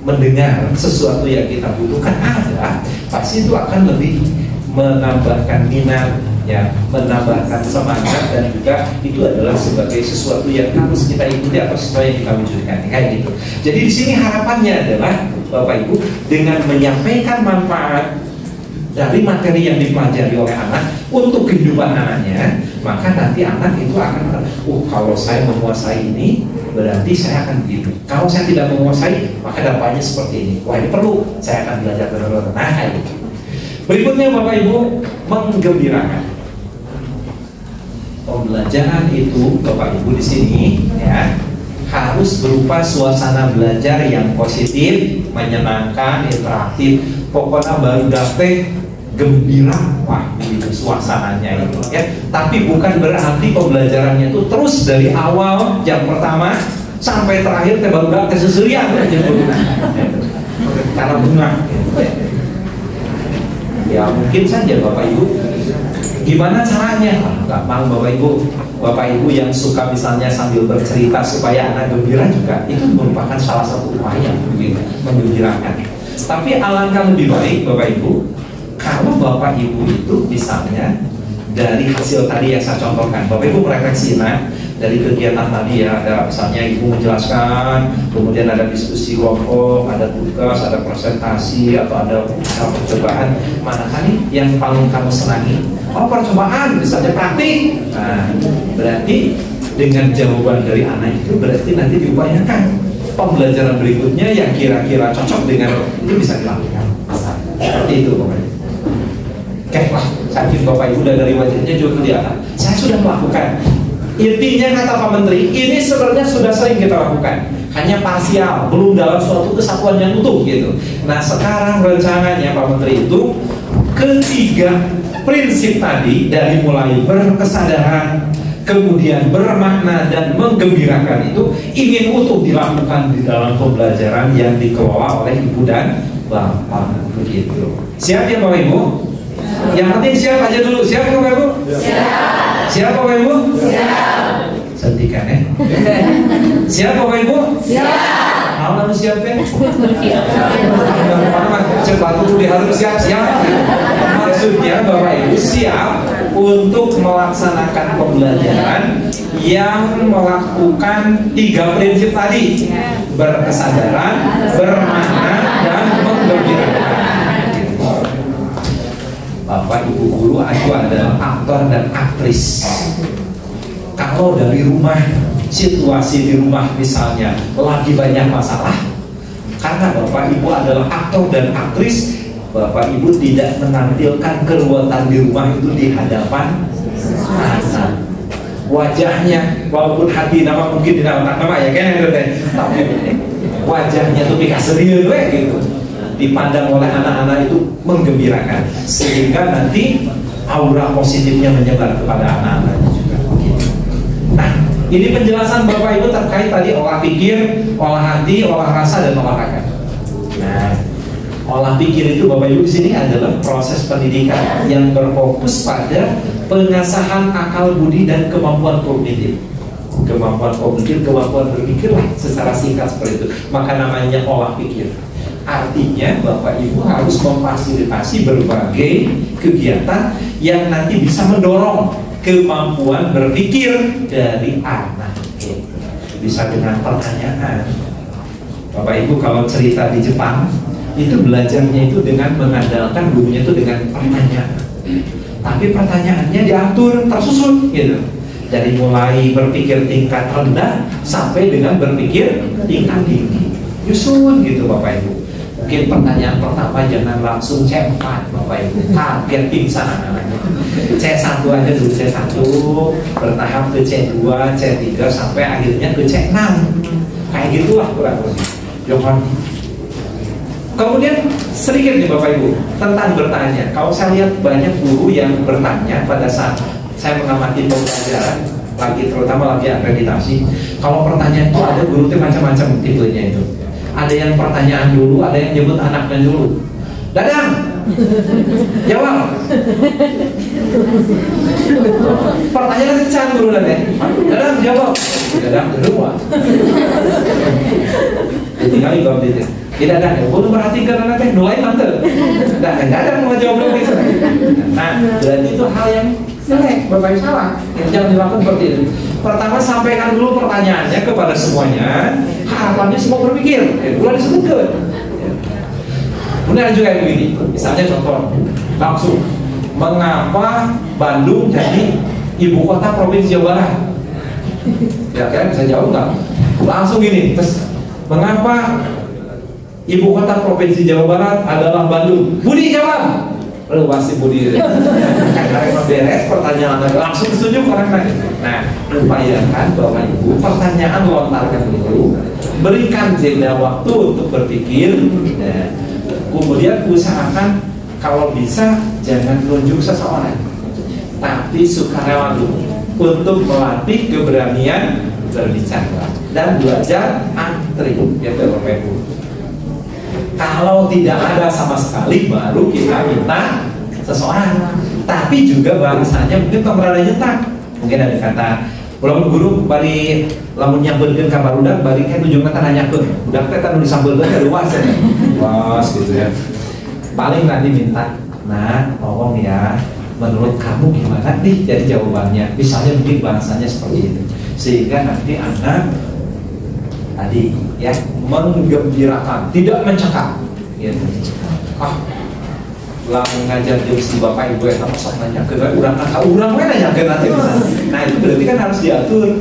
mendengar sesuatu yang kita butuhkan ada, pasti itu akan lebih menambahkan minat ya, menambahkan semangat, dan juga itu adalah sebagai sesuatu yang harus kita ikuti atau sesuatu yang kita wujudkan kayak gitu. Jadi di sini harapannya adalah Bapak Ibu dengan menyampaikan manfaat dari materi yang dipelajari oleh anak untuk kehidupan anaknya, maka nanti anak itu akan kalau saya menguasai ini berarti saya akan begini. Kalau saya tidak menguasai maka dampaknya seperti ini. Wah ini perlu, saya akan belajar benar-benar. Nah kayak gitu. Berikutnya Bapak Ibu, menggembirakan. Pembelajaran itu Bapak Ibu di sini ya harus berupa suasana belajar yang positif, menyenangkan, interaktif. Pokoknya baru dapet gembira, wah itu suasananya itu ya. Tapi bukan berarti pembelajarannya itu terus dari awal jam pertama sampai terakhir baru dapet seserian karena bunga. Ya mungkin saja Bapak Ibu. Gimana caranya? Gampang Bapak Ibu yang suka misalnya sambil bercerita supaya anak gembira juga, itu merupakan salah satu upaya menggembirakan. Tapi alangkah lebih baik Bapak Ibu kalau Bapak Ibu itu misalnya dari hasil tadi yang saya contohkan. Bapak Ibu merefleksi, nah, dari kegiatan tadi ya, ada misalnya Ibu menjelaskan, kemudian ada diskusi kelompok, ada tugas, ada presentasi, atau ada percobaan. Manakah nih yang paling kamu senangi? Oh, percobaan, misalnya praktik. Nah, berarti dengan jawaban dari anak itu berarti nanti diupayakan pembelajaran berikutnya yang kira-kira cocok dengan itu bisa dilakukan. Seperti itu Bapak Ibu. Oke, wah, saking Bapak Ibu dari wajahnya juga kelihatan. Saya sudah melakukan. Intinya kata Pak Menteri, ini sebenarnya sudah sering kita lakukan. Hanya parsial, belum dalam suatu kesatuan yang utuh gitu. Nah, sekarang rencananya Pak Menteri itu ketiga prinsip tadi, dari mulai berkesadaran, kemudian bermakna dan menggembirakan, itu ingin utuh dilakukan di dalam pembelajaran yang dikelola oleh Ibu dan Bapak. Begitu. Siap ya Bapak Ibu? Yang penting siap aja dulu. Siap Bapak Ibu? Siap. Siap Bapak Ibu? Siap. Sentikan ya. Siap Bapak Ibu? Siap. Mau lalu siap ya? Cepat dulu diharus siap-siap. Maksudnya Bapak Ibu siap untuk melaksanakan pembelajaran yang melakukan tiga prinsip tadi: berkesadaran, bermakna, dan menggembirakan. Bapak Ibu guru aku adalah aktor dan aktris. Kalau dari rumah, situasi di rumah misalnya lagi banyak masalah, karena Bapak Ibu adalah aktor dan aktris, Bapak Ibu tidak menampilkan keruwetan di rumah itu di hadapan anak. Wajahnya, walaupun hati nama mungkin tidak nama ya kan, tapi wajahnya tuh pika serius gitu, dipandang oleh anak-anak itu menggembirakan, sehingga nanti aura positifnya menyebar kepada anak-anaknya juga. Nah, ini penjelasan Bapak Ibu terkait tadi olah pikir, olah hati, olah rasa, dan olahraga. Nah, olah pikir itu Bapak Ibu di sini adalah proses pendidikan yang berfokus pada pengasahan akal budi dan kemampuan kognitif. Kemampuan kognitif, kemampuan berpikir lah secara singkat seperti itu. Maka namanya olah pikir. Artinya Bapak Ibu harus memfasilitasi berbagai kegiatan yang nanti bisa mendorong kemampuan berpikir dari anak. Bisa dengan pertanyaan. Bapak Ibu kalau cerita di Jepang itu belajarnya itu dengan mengandalkan gurunya itu dengan pertanyaan. Tapi pertanyaannya diatur tersusun gitu. Dari mulai berpikir tingkat rendah sampai dengan berpikir tingkat tinggi. Nyusun gitu Bapak Ibu. Mungkin pertanyaan pertama jangan langsung C4 Bapak Ibu, kaget pingsan anak-anaknya. C1 aja dulu, C1 bertahap ke C2, C3 sampai akhirnya ke C6. Kayak gitulah kurang lebih. Jangan. Kemudian sedikit nih Bapak Ibu tentang bertanya. Kalau saya lihat banyak guru yang bertanya pada saat saya mengamati pembelajaran, lagi terutama lagi akreditasi. Kalau pertanyaan itu ada guru itu macam-macam tipenya itu. Ada yang pertanyaan dulu, ada yang nyebut anaknya dulu. Dadang, jawab. Pertanyaan kencang guru Dadang jawab. Dadang kedua. Tinggal jawab itu. Tidak ada, boleh perhatikan anaknya, nulai mantel. Tidak ada mau jawab lagi. Nah, berarti itu hal yang jelek, Bapak Ibu salah. Yang jangan dilakukan seperti itu. Pertama sampaikan dulu pertanyaannya kepada semuanya. Harapannya semua berpikir. Bukan disebutkan. Kemudian ada juga yang begini. Misalnya contoh, langsung, mengapa Bandung jadi ibu kota provinsi Jawa Barat? Kira-kira bisa jawab nggak? Langsung gini, terus mengapa ibu kota provinsi Jawa Barat adalah Bandung? Budi jawab. Lalu pasti Budi karena beres pertanyaan langsung setuju orang lain. Nah, upayakan Bapak Ibu pertanyaan lontarkan dulu, berikan jeda waktu untuk berpikir. Nah, kemudian usahakan kalau bisa jangan tunjuk seseorang, tapi sukarela untuk melatih keberanian berbicara dan belajar antri. Ya Bapak Ibu. Kalau tidak ada sama sekali, baru kita minta seseorang. Tapi juga bahasanya mungkin kamerada nyetak. Mungkin ada kata, belum guru bari lamun nyambelkeun ka barudak, bari kan ujungna teh nanyakeun. Budak teh kan disambelkeun ka luas ya. Luas gitu ya. Paling nanti minta, "Nah, tolong ya, menurut kamu gimana nih jadi jawabannya, misalnya mungkin bahasanya seperti itu, sehingga nanti anak tadi ya menggembirakan, tidak mencekam gitu. Lah ngajar jam si bapak ibu yang sok nanya ke urang kakak urang nanya ke nanti misalnya. Nah itu berarti kan harus diatur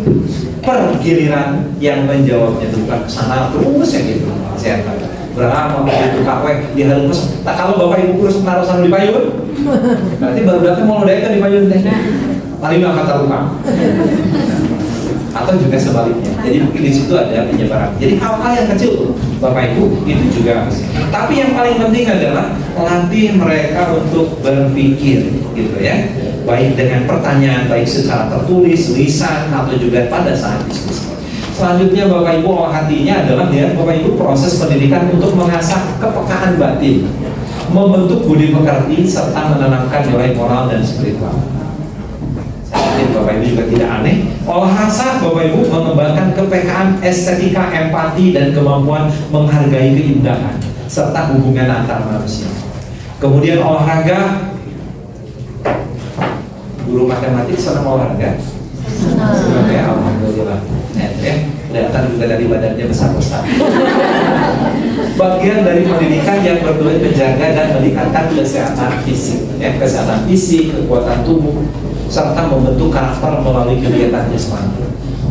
per giliran yang menjawabnya itu bukan kesana terus ya gitu. Saya berapa mau itu kakwe di halus tak kalau bapak ibu kurus menaruh sana di payun berarti baru datang mau daekan di payun teh paling nggak kata lupa atau juga sebaliknya. Jadi mungkin di situ ada penyebaran. Jadi hal-hal yang kecil tuh bapak ibu itu juga harus. Tapi yang paling penting adalah latih mereka untuk berpikir gitu ya, baik dengan pertanyaan baik secara tertulis, lisan atau juga pada saat diskusi. Selanjutnya Bapak Ibu olah hatinya adalah lihat Bapak Ibu proses pendidikan untuk mengasah kepekaan batin, membentuk budi pekerti serta menanamkan nilai moral dan spiritual. Saya yakin Bapak Ibu juga tidak aneh. Olah rasa Bapak Ibu mengembangkan kepekaan, estetika, empati dan kemampuan menghargai keindahan serta hubungan antar manusia. Kemudian olahraga, guru matematik senang olahraga. Senang ya, alhamdulillah. Kelihatan juga dari badannya besar-besar. Bagian dari pendidikan yang bertujuan menjaga dan meningkatkan kesehatan fisik, kesehatan fisik, kekuatan tubuh, serta membentuk karakter melalui kegiatan jasmani.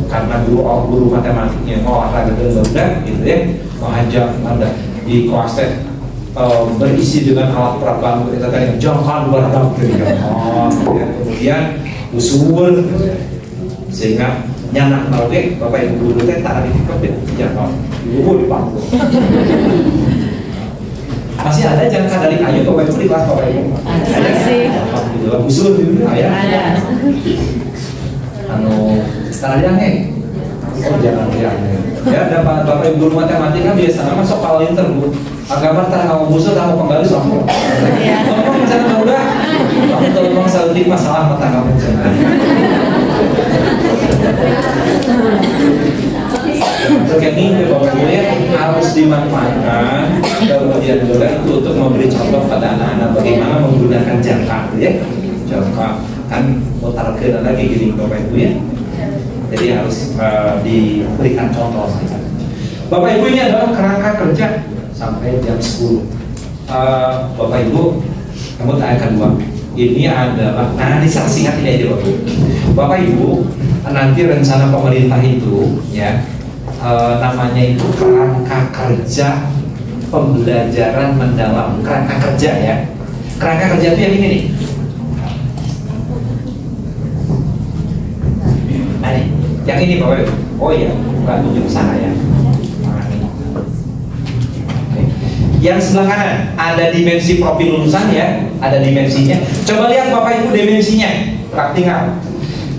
Karena guru matematiknya mau olahraga dan gitu ya, mengajak Anda di kelas berisi dengan alat perabang kita tadi jangan berharap kemudian usul sehingga nyanak nalge bapak ibu guru teh tak ada di jangan ibu di pangku masih ada jangka dari kayu bapak ibu di kelas bapak ibu ada sih di dalam usul itu ada karena dia jangan ya ada bapak ibu guru matematika biasa masuk kalau interview agama tak mau busuk kamu kembali sama ngomong misalnya udah kamu tolong salutik masalah mata kamu Rekening Bapak Ibu ya harus dimanfaatkan kemudian juga itu untuk memberi contoh pada anak-anak bagaimana menggunakan jangka ya jangka kan mutar ke lagi gini Bapak Ibu ya jadi harus diberikan contoh. Bapak Ibu ini adalah kerangka kerja sampai jam 10. Bapak Ibu kamu tanya kedua ini adalah singkat ini aja Bapak Ibu nanti rencana pemerintah itu ya namanya itu kerangka kerja pembelajaran mendalam kerangka kerja ya kerangka kerja itu yang ini nih nah nih yang ini Bapak Ibu oh iya nggak tunjuk sana ya yang sebelah kanan ada dimensi profil lulusan ya ada dimensinya coba lihat Bapak Ibu dimensinya praktikal.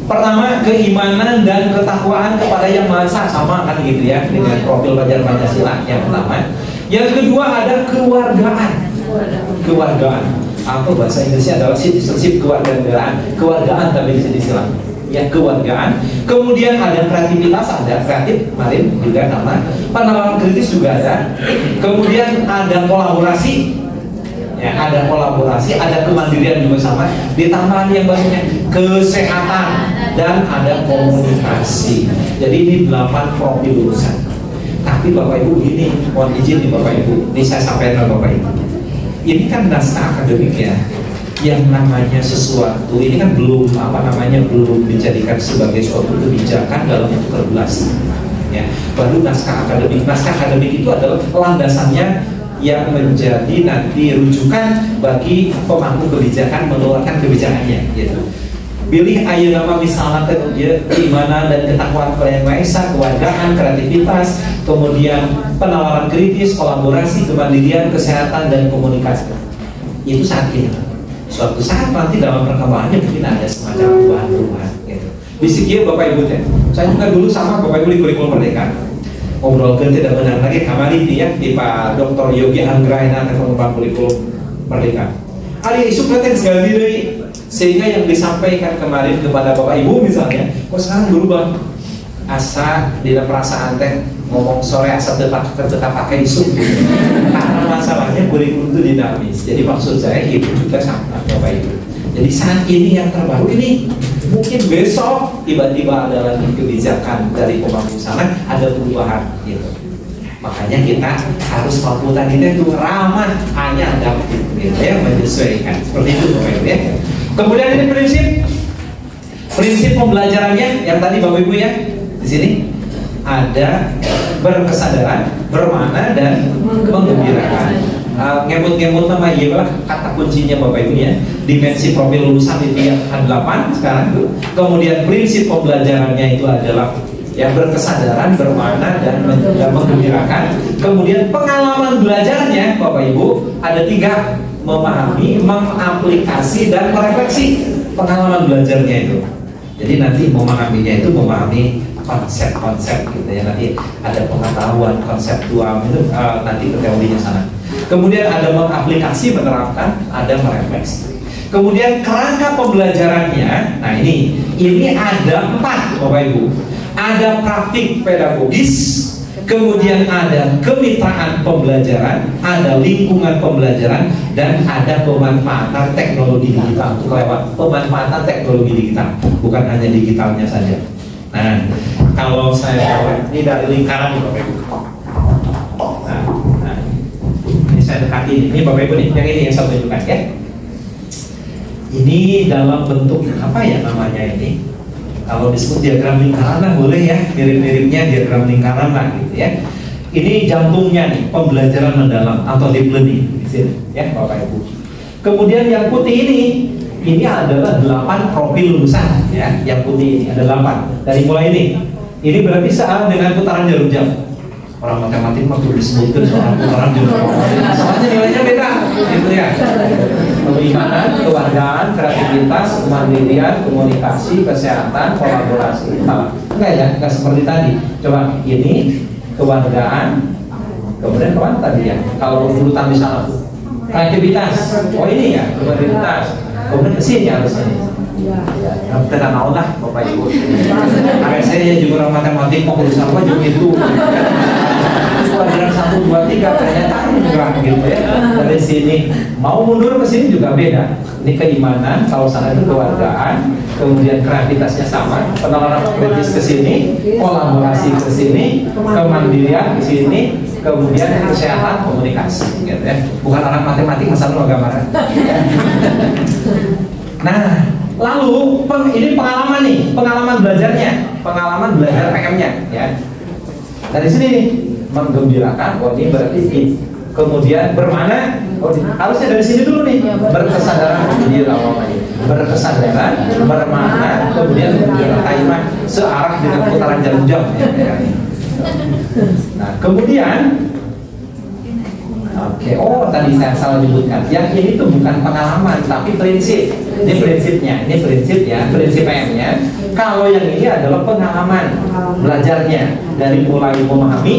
Pertama keimanan dan ketakwaan kepada Yang Maha Esa sama kan gitu ya dengan profil pelajar Pancasila yang pertama. Yang kedua ada kewargaan atau bahasa Inggrisnya adalah citizenship kewargaan tapi bisa istilah ya kewargaan. Kemudian ada kreativitas ada kreatif kemarin juga nama penalaran kritis juga ada. Kemudian ada kolaborasi ya ada kolaborasi ada kemandirian juga sama ditambah yang barunya kesehatan dan ada komunikasi. Jadi ini 8 profil lulusan. Tapi Bapak Ibu ini mohon izin nih Bapak Ibu ini saya sampaikan ke Bapak Ibu ini kan naskah akademik ya yang namanya sesuatu ini kan belum belum dijadikan sebagai suatu kebijakan dalam bentuk regulasi ya baru naskah akademik itu adalah landasannya yang menjadi nanti rujukan bagi pemangku kebijakan mengeluarkan kebijakannya gitu. Pilih ayo nama misalnya keimanan dan ketakwaan kepada Yang Maha Esa, kewargaan, kreativitas, kemudian penawaran kritis, kolaborasi, kemandirian, kesehatan dan komunikasi. Itu saat ini. Suatu saat nanti dalam perkembangannya mungkin ada semacam perubahan gitu. Bisikia Bapak Ibu teh. Saya juga dulu sama Bapak Ibu di kurikulum Merdeka. Ngobrolkan tidak benar lagi kamari dia di Pak Dr. Yogi Anggraena tentang kurikulum Merdeka. Hari isu penting sekali dari sehingga yang disampaikan kemarin kepada Bapak Ibu misalnya, kok sekarang berubah asa di perasaan teh ngomong sore asa tetap pakai isu karena masalahnya kurikulum itu dinamis. Jadi maksud saya itu juga sama Bapak Ibu. Jadi saat ini yang terbaru ini, mungkin besok tiba-tiba ada lagi kebijakan dari pemangku sana, ada perubahan gitu. Makanya kita harus komputer kita itu ramah, hanya adaptif gitu ya, menyesuaikan. Seperti itu Bapak Ibu ya. Kemudian ini prinsip pembelajarannya yang tadi Bapak Ibu ya. Di sini ada berkesadaran, bermakna dan menggembirakan. Ngemut-ngemut nama iya lah kata kuncinya Bapak Ibu ya. Dimensi profil lulusan itu yang ke-8 sekarang tuh. Kemudian prinsip pembelajarannya itu adalah yang berkesadaran, bermakna dan menggembirakan. Kemudian pengalaman belajarnya Bapak Ibu ada 3, memahami, mengaplikasi dan merefleksi pengalaman belajarnya itu. Jadi nanti memahaminya itu memahami konsep-konsep gitu ya, nanti ada pengetahuan konseptual itu nanti ke teorinya sana. Kemudian ada mengaplikasi, menerapkan, ada merefleksi. Kemudian kerangka pembelajarannya, nah ini ada 4 Bapak Ibu. Ada praktik pedagogis, kemudian ada kemitraan pembelajaran, ada lingkungan pembelajaran, dan ada pemanfaatan teknologi digital. Lewat pemanfaatan teknologi digital, bukan hanya digitalnya saja. Nah, kalau saya ini dari lingkaran nih Bapak Ibu. Nah, ini saya dekati ini Bapak Ibu nih, yang ini yang saya tunjukkan ya. Ini dalam bentuk apa ya namanya ini? Kalau disebut diagram lingkaran lah boleh ya, mirip-miripnya diagram lingkaran lah gitu ya. Ini jantungnya nih, pembelajaran mendalam atau deep learning di sini ya Bapak Ibu. Kemudian yang putih ini adalah 8 profil lulusan ya. Yang putih ini ada 8 dari mulai ini. Ini berarti sama dengan putaran jarum jam. Orang matematik mah tuh disebutkan soal putaran jarum jam. Soalnya nilainya beda gitu ya. Keimanan, kewargaan, kreativitas, kemandirian, komunikasi, kesehatan, kolaborasi. Enggak ya, enggak seperti tadi. Coba ini kewargaan, kemudian kemana tadi ya? Kalau urutan di sana tuh kreativitas. Oh ini ya, kreativitas. Kemudian kesini harusnya. Ya, tidak mau lah Bapak Ibu. Karena saya juga orang matematik mau urusan apa juga itu. Pelajaran 1, 2, 3 ternyata enggak gitu ya. Dari sini mau mundur ke sini juga beda. Ini keimanan, kalau sana itu kewargaan, kemudian kreativitasnya sama, penalaran kritis ke sini, kolaborasi ke sini, kemandirian ke sini, kemudian kesehatan, komunikasi gitu ya. Bukan orang matematik asal lu agama. Nah, lalu ini pengalaman nih, pengalaman belajarnya, pengalaman belajar PM-nya ya. Dari sini nih, menggembirakan, oh ini berarti ini. Kemudian bermakna, oh harusnya dari sini dulu nih, berkesadaran, berkesadaran, bermakna, kemudian menggembirakan, searah dengan putaran jarum jam ya. Nah, kemudian oke, oh tadi saya salah menyebutkan. Yang ini tuh bukan pengalaman, tapi prinsip. Ini prinsipnya, ini prinsip ya, prinsip PM-nya. Kalau yang ini adalah pengalaman belajarnya dari mulai memahami,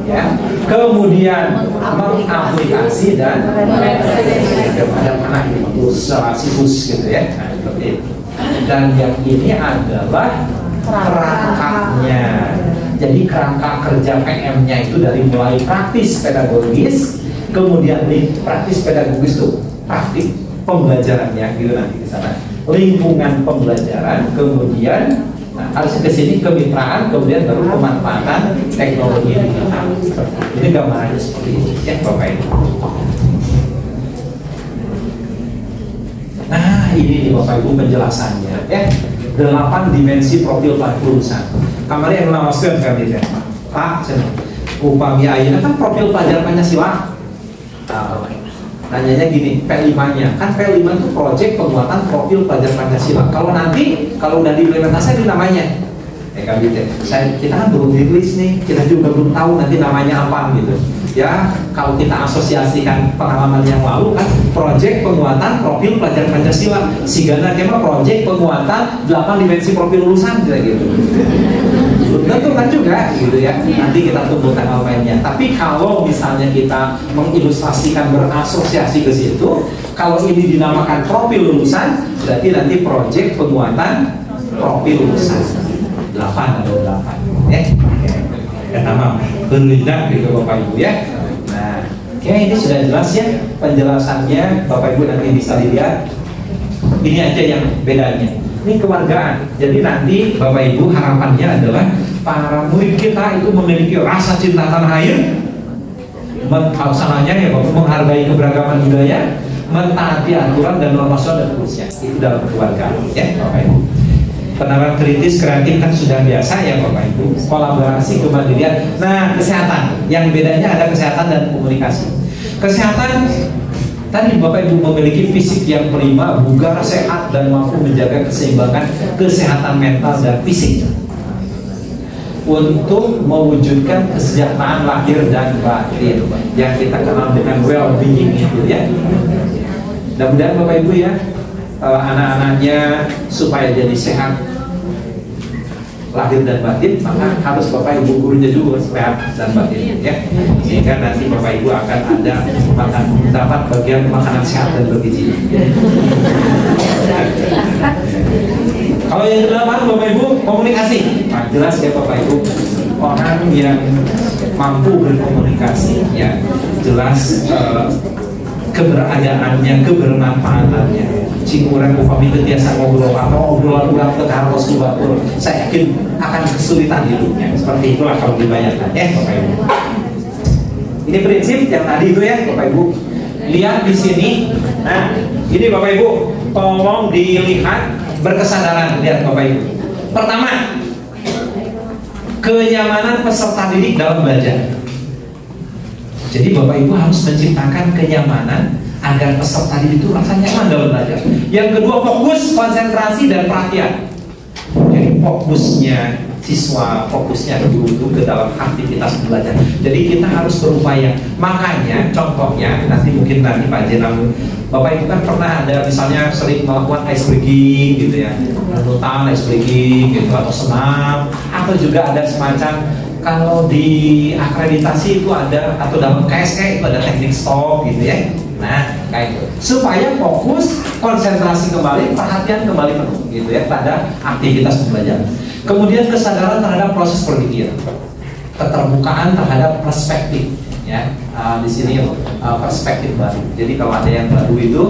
ya, kemudian mengaplikasi dan ada mana itu siklus gitu ya. Nah, seperti itu. Dan yang ini adalah kerangkanya. Jadi kerangka kerja PM-nya itu dari mulai praktis pedagogis. Kemudian praktis pedagogis itu praktik pembelajarannya gitu nanti di sana. Lingkungan pembelajaran, kemudian harus ke sini kemitraan, kemudian baru pemanfaatan teknologi digital. Ini gambarannya seperti ini ya Bapak Ibu. Nah ini nih Bapak Ibu penjelasannya ya. 8 dimensi profil lulusan. Kemarin yang menawarkan kan ya Pak, upami ayeuna kan profil pelajar Pancasila. Nanyanya gini, P5-nya kan P5 itu proyek penguatan profil pelajar Pancasila. Kalau udah diimplementasi itu namanya kita kan belum rilis nih, kita juga belum tahu nanti namanya apa gitu ya. Kalau kita asosiasikan pengalaman yang lalu kan proyek penguatan profil pelajar Pancasila, sigana kema proyek penguatan 8 dimensi profil lulusan gitu. Tentu kan juga gitu ya. Nanti kita tunggu tanggal mainnya. Tapi kalau misalnya kita mengilustrasikan berasosiasi ke situ, kalau ini dinamakan profil lulusan, berarti nanti proyek penguatan profil lulusan 8 ada 8 ya. Ya nama berlindak gitu Bapak Ibu ya. Nah, oke ini sudah jelas ya penjelasannya. Bapak Ibu nanti bisa dilihat. ini aja yang bedanya. Ini kewargaan. Jadi nanti Bapak Ibu harapannya adalah para murid kita itu memiliki rasa cinta tanah air, melaksanakannya ya Bapak, menghargai keberagaman budaya, mentaati aturan dan norma sosial dan seterusnya. Itu dalam keluarga, ya Bapak Ibu. Penanganan kritis kreatif kan sudah biasa ya Bapak Ibu. Kolaborasi, kemandirian. Nah, kesehatan. Yang bedanya ada kesehatan dan komunikasi. Kesehatan tadi Bapak Ibu memiliki fisik yang prima, bugar, sehat dan mampu menjaga keseimbangan kesehatan mental dan fisik untuk mewujudkan kesejahteraan lahir dan batin yang kita kenal dengan well-being itu ya. Mudah-mudahan Bapak Ibu ya, anak-anaknya supaya jadi sehat lahir dan batin, maka harus Bapak Ibu gurunya juga sehat dan batin ya. Sehingga nanti Bapak Ibu akan ada dapat bagian makanan sehat dan bergizi. Kalau yang kedelapan Bapak Ibu komunikasi. Nah, jelas ya Bapak Ibu, orang yang mampu berkomunikasi ya jelas keberadaannya, kebermanfaatannya. Cingurang upami biasa ngobrol atau obrolan ulang ke harus kubatur, saya yakin akan kesulitan hidupnya. Seperti itulah kalau dibayangkan ya Bapak Ibu. Ini prinsip yang tadi itu ya Bapak Ibu. Lihat di sini. Nah, ini Bapak Ibu, tolong dilihat berkesadaran. Lihat Bapak Ibu. Pertama, kenyamanan peserta didik dalam belajar. Jadi Bapak Ibu harus menciptakan kenyamanan agar peserta didik itu rasa nyaman dalam belajar. Yang kedua, fokus, konsentrasi dan perhatian. Jadi fokusnya siswa, fokusnya guru itu ke dalam aktivitas belajar. Jadi kita harus berupaya. Makanya contohnya nanti Pak Jenal, Bapak Ibu kan pernah ada misalnya sering melakukan ice breaking gitu ya, renutan ice breaking gitu, atau senam, atau juga ada semacam kalau di akreditasi itu ada, atau dalam KSK itu ada teknik stop gitu ya. Nah, kayak itu. Supaya fokus, konsentrasi kembali, perhatian kembali penuh gitu ya pada aktivitas pembelajaran. Kemudian kesadaran terhadap proses berpikir, keterbukaan terhadap perspektif ya. Di sini perspektif baru. Jadi kalau ada yang baru itu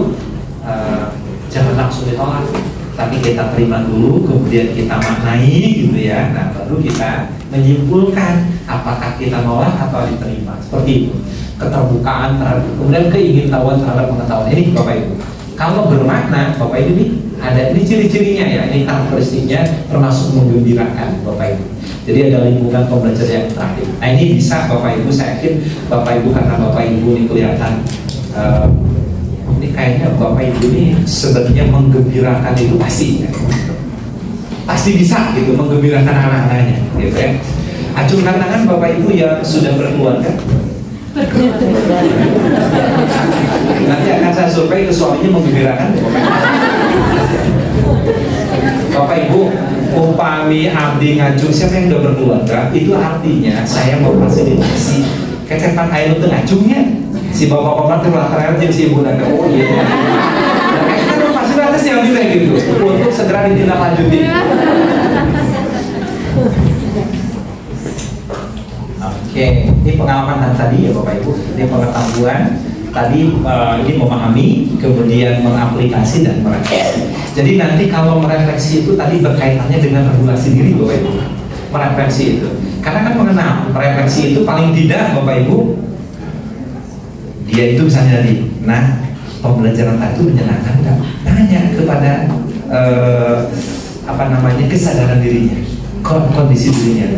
jangan langsung ditolak, tapi kita terima dulu, kemudian kita maknai gitu ya. Nah, baru kita menyimpulkan apakah kita nolak atau diterima. Seperti itu. Keterbukaan terhadap, kemudian keingintahuan terhadap pengetahuan. Ini Bapak Ibu, kalau bermakna Bapak Ibu ini ada, ini ciri-cirinya ya, ini karakteristiknya termasuk menggembirakan Bapak Ibu. Jadi ada lingkungan pembelajaran yang terakhir. Nah, ini bisa Bapak Ibu, saya yakin Bapak Ibu, karena Bapak Ibu ini kelihatan ini kayaknya Bapak Ibu ini sebenarnya menggembirakan itu pasti ya. Pasti bisa gitu menggembirakan anak-anaknya gitu ya. Acungkan tangan Bapak Ibu yang sudah berkeluarga. Nanti akan saya survei ke suaminya menggembirakan Bapak Ibu. Upami abdi ngacung, siapa yang udah berkeluarga itu artinya saya mau fasilitasi ketepan air itu ngacungnya si bapak-bapak itu belakang jadi si ibu dan oh iya nah, kan fasilitasi yang juga gitu untuk segera ditindaklanjuti. Oke, ini pengalaman tadi ya Bapak Ibu, ini pengetahuan tadi, ini memahami, kemudian mengaplikasi dan merefleksi. Jadi nanti kalau merefleksi itu tadi berkaitannya dengan regulasi diri Bapak Ibu, merefleksi itu. Karena kan mengenal, merefleksi itu paling tidak Bapak Ibu, dia itu misalnya tadi, nah pembelajaran tadi itu menyenangkan nggak? Nanya kepada apa namanya kesadaran dirinya, kondisi dirinya.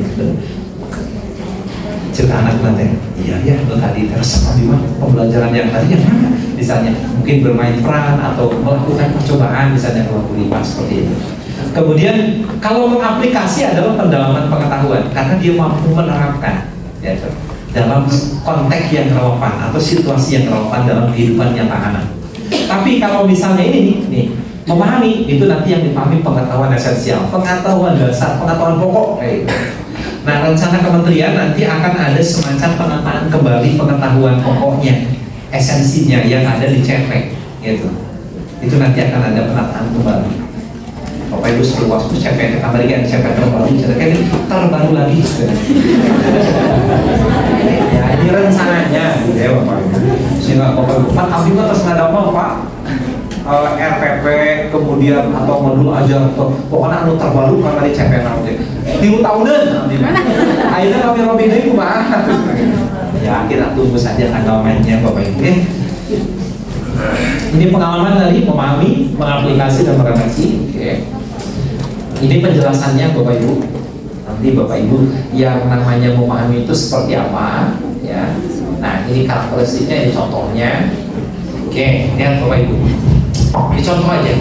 Cerita anak nanti, iya ya, lo tadi terserah di mana pembelajaran yang tadi yang mana? Misalnya mungkin bermain peran atau melakukan percobaan misalnya kalau kuliah seperti itu. Kemudian kalau mengaplikasi adalah pendalaman pengetahuan karena dia mampu menerapkan ya, dalam konteks yang relevan atau situasi yang relevan dalam kehidupan nyata anak. Tapi kalau misalnya ini nih memahami itu nanti yang dipahami pengetahuan esensial, pengetahuan dasar, pengetahuan pokok kayak gitu. Nah, rencana kementerian nanti akan ada semacam penataan kembali pengetahuan pokoknya, esensinya yang ada di CP, gitu. Itu nanti akan ada penataan kembali. Bapak Ibu seluas itu CP, Amerika CP terbaru, terbaru lagi. Ya, ini rencananya, gitu ya Bapak Ibu. Sehingga Bapak Ibu, Pak, tapi nggak terus nggak ada apa Pak. RPP, kemudian kemudian atau modul aja pokoknya anu terbaru karena di CPNA tiru tahunan akhirnya kami itu mah ya kita tunggu saja tanggal mainnya Bapak Ibu. Ini pengalaman dari memahami, mengaplikasi dan merefleksi. Ini penjelasannya Bapak Ibu. Nanti Bapak Ibu yang namanya memahami itu seperti apa ya. Nah ini karakteristiknya, ini contohnya. Lihat Bapak Ibu, ini contoh aja.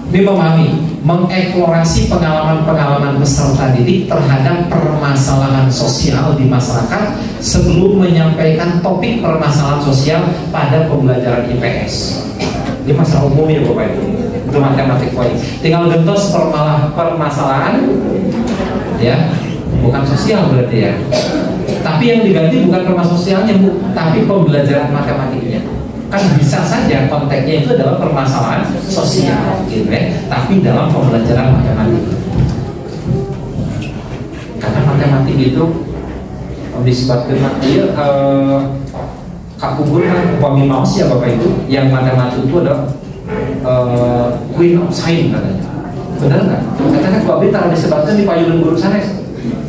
Ini memahami, mengeksplorasi pengalaman-pengalaman peserta didik terhadap permasalahan sosial di masyarakat sebelum menyampaikan topik permasalahan sosial pada pembelajaran IPS. Ini masalah umum ya Bapak Ibu, itu matematik poin. Tinggal gentos permasalahan ya, bukan sosial berarti ya. Tapi yang diganti bukan permasalahan sosialnya Bu, tapi pembelajaran matematiknya. Kan bisa saja konteksnya itu adalah permasalahan sosial gitu ya, tapi dalam pembelajaran matematik. Karena matematik itu disebutkan dia kakubur kan upami maus ya Bapak Ibu, yang matematik itu adalah queen of science katanya. Benar nggak? Katanya Bapak Ibu taruh disebutkan di payung guru sana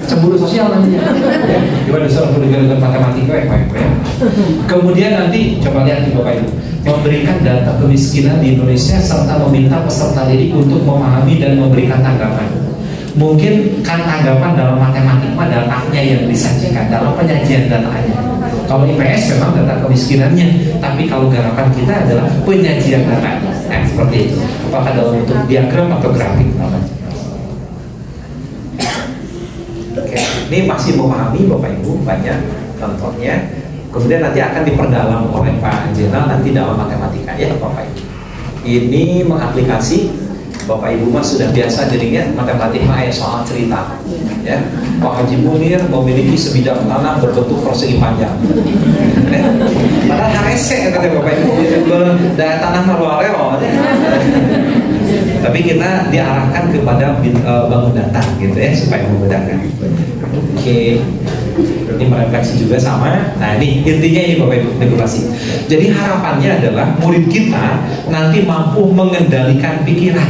cemburu sosial namanya. Gimana disuruh dengan matematika ya. Kemudian nanti coba lihat di Bapak Ibu, memberikan data kemiskinan di Indonesia serta meminta peserta didik untuk memahami dan memberikan tanggapan. Mungkin kan tanggapan dalam matematik mah datanya yang disajikan dalam penyajian datanya. Kalau IPS memang data kemiskinannya, tapi kalau garapan kita adalah penyajian datanya. Nah, seperti itu. Apakah dalam bentuk diagram atau grafik namanya? Ini masih memahami Bapak Ibu, banyak contohnya. Kemudian nanti akan diperdalam oleh Pak Jenderal nanti dalam matematika ya Bapak Ibu. Ini mengaplikasi, Bapak Ibu mah sudah biasa jadinya matematika ya soal cerita ya. Pak Haji Munir memiliki sebidang tanah berbentuk persegi panjang. Padahal harese kata Bapak Ibu, dari tanah marwareo. Tapi kita diarahkan kepada bangun data gitu ya supaya memudahkan. Ini merefleksi juga sama. Nah ini intinya ini Bapak Ibu regulasi. Jadi harapannya adalah murid kita nanti mampu mengendalikan pikiran,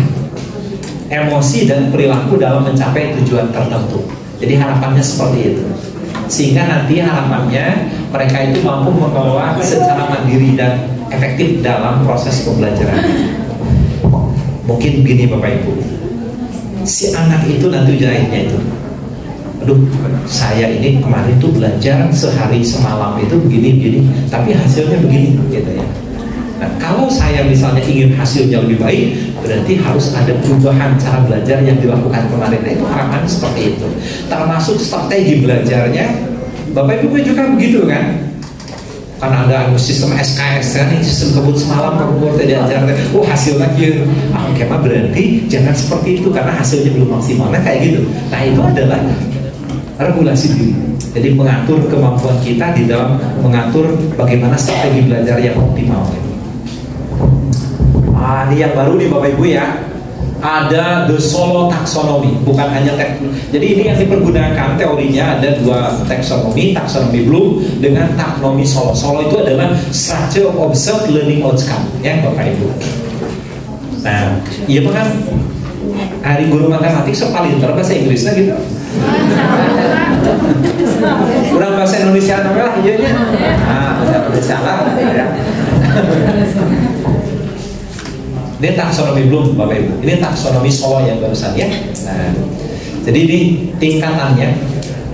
emosi dan perilaku dalam mencapai tujuan tertentu. Jadi harapannya seperti itu. Sehingga nanti harapannya mereka itu mampu mengelola secara mandiri dan efektif dalam proses pembelajaran. Mungkin begini Bapak Ibu, si anak itu nanti ujiannya itu, aduh saya ini kemarin tuh belajar sehari semalam itu begini, tapi hasilnya begini gitu ya. Nah kalau saya misalnya ingin hasilnya lebih baik, berarti harus ada perubahan cara belajar yang dilakukan kemarin. Nah itu harapan seperti itu. Termasuk strategi belajarnya, Bapak Ibu juga begitu kan? Karena ada sistem SKS kan, sistem kebut semalam kebut diajar, hasil lagi, oke mah berarti jangan seperti itu karena hasilnya belum maksimal. Nah kayak gitu. Nah itu adalah regulasi diri. Jadi mengatur kemampuan kita di dalam mengatur bagaimana strategi belajar yang optimal. Ini yang baru nih Bapak Ibu ya. Ada the Solo Taxonomy, bukan hanya jadi ini yang dipergunakan teorinya ada dua taksonomi Bloom dengan taksonomi Solo. Solo itu adalah structure of observed learning outcome ya Bapak Ibu. Nah, iya kan hari guru matematik sepalinter bahasa Inggrisnya gitu. Kurang bahasa Indonesia namanya iya nya. Nah, bahasa Indonesia lah ya. Ini taksonomi Bloom Bapak Ibu. Ini taksonomi Solo yang barusan ya. Nah, jadi ini tingkatannya.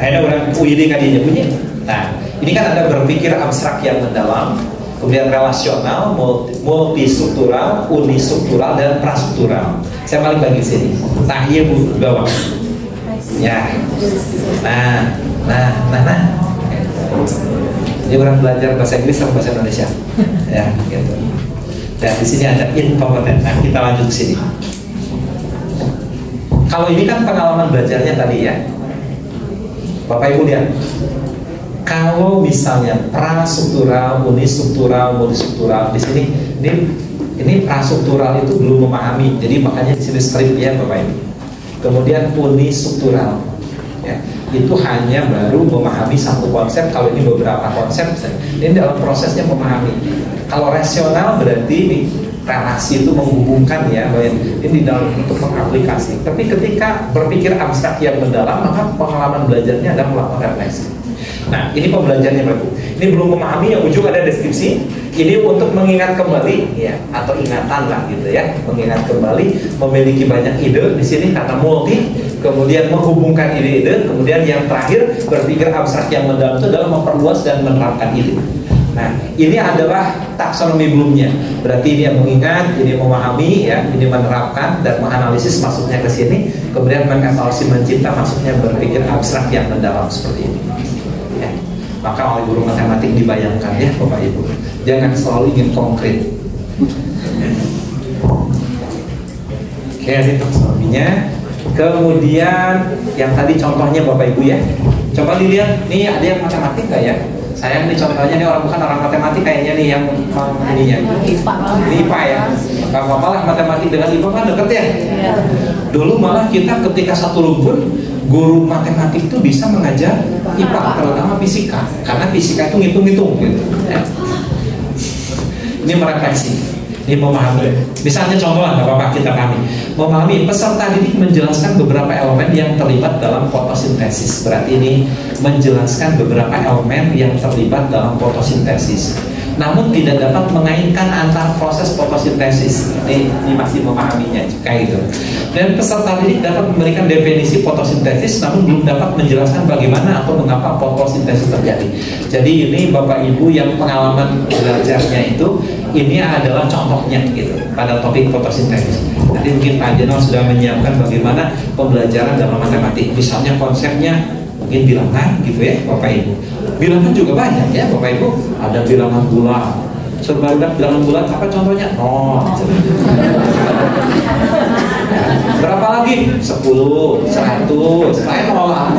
Ada orang UID kadinya punya. Nah, ini kan ada berpikir abstrak yang mendalam, kemudian relasional, multistruktural, unistruktural dan prastruktural. Saya balik lagi sini. Nah, iya Bu, bawah. Ya. Nah. Ini orang belajar bahasa Inggris sama bahasa Indonesia. Ya, gitu. Dan di sini ada incompetence. Nah, kita lanjut ke sini. Kalau ini kan pengalaman belajarnya tadi ya, Bapak Ibu lihat. Kalau misalnya prastruktural, unistruktural, multistruktural, di sini ini prastruktural itu belum memahami. Jadi makanya di sini strip ya Bapak Ibu. Kemudian unistruktural, ya, itu hanya baru memahami satu konsep. Kalau ini beberapa konsep, ini dalam prosesnya memahami. Kalau rasional berarti ini relasi itu menghubungkan ya, ini dalam untuk mengaplikasi. Tapi ketika berpikir abstrak yang mendalam, maka pengalaman belajarnya adalah melakukan refleksi. Nah, ini pembelajarannya Bapak. Ini belum memahami, yang ujung ada deskripsi. Ini untuk mengingat kembali ya, atau ingatan lah gitu ya, mengingat kembali, memiliki banyak ide di sini karena multi, kemudian menghubungkan ide-ide, kemudian yang terakhir berpikir abstrak yang mendalam itu adalah memperluas dan menerapkan ide. Nah, ini adalah taksonomi belumnya. Berarti ini yang mengingat, ini memahami, ya, ini menerapkan dan menganalisis masuknya ke sini. Kemudian mengevaluasi mencipta masuknya berpikir abstrak yang mendalam seperti ini. Ya. Maka oleh guru matematik dibayangkan ya, Bapak Ibu, jangan selalu ingin konkret. Oke, ini taksonominya. Kemudian yang tadi contohnya Bapak Ibu ya, coba dilihat. Nih ada yang matematik nggak ya? Saya nih contohnya nih bukan orang matematik kayaknya nih yang ininya. Ini IPA ya. Gak apa-apa lah, matematik dengan IPA kan deket ya. Dulu malah kita ketika satu rumpun, guru matematik itu bisa mengajar IPA, terutama fisika, karena fisika itu ngitung-ngitung gitu. Ya. Ini merefleksi, ini memahami. Misalnya contoh lah, nggak apa-apa kita pahami. Memahami, peserta didik menjelaskan beberapa elemen yang terlibat dalam fotosintesis. Berarti ini menjelaskan beberapa elemen yang terlibat dalam fotosintesis, namun tidak dapat mengaitkan antar proses fotosintesis. Ini masih memahaminya kayak gitu. Dan peserta didik dapat memberikan definisi fotosintesis, namun belum dapat menjelaskan bagaimana atau mengapa fotosintesis terjadi. Jadi ini Bapak Ibu yang pengalaman belajarnya itu, ini adalah contohnya gitu pada topik fotosintesis. Nanti mungkin Pak Jenal sudah menyiapkan bagaimana pembelajaran dalam matematik. Misalnya konsepnya mungkin bilangan gitu ya Bapak Ibu. Bilangan juga banyak ya Bapak Ibu. Ada bilangan bulat. Sebenarnya bilangan bulat apa contohnya? Berapa lagi? 10, 100. Lain olah.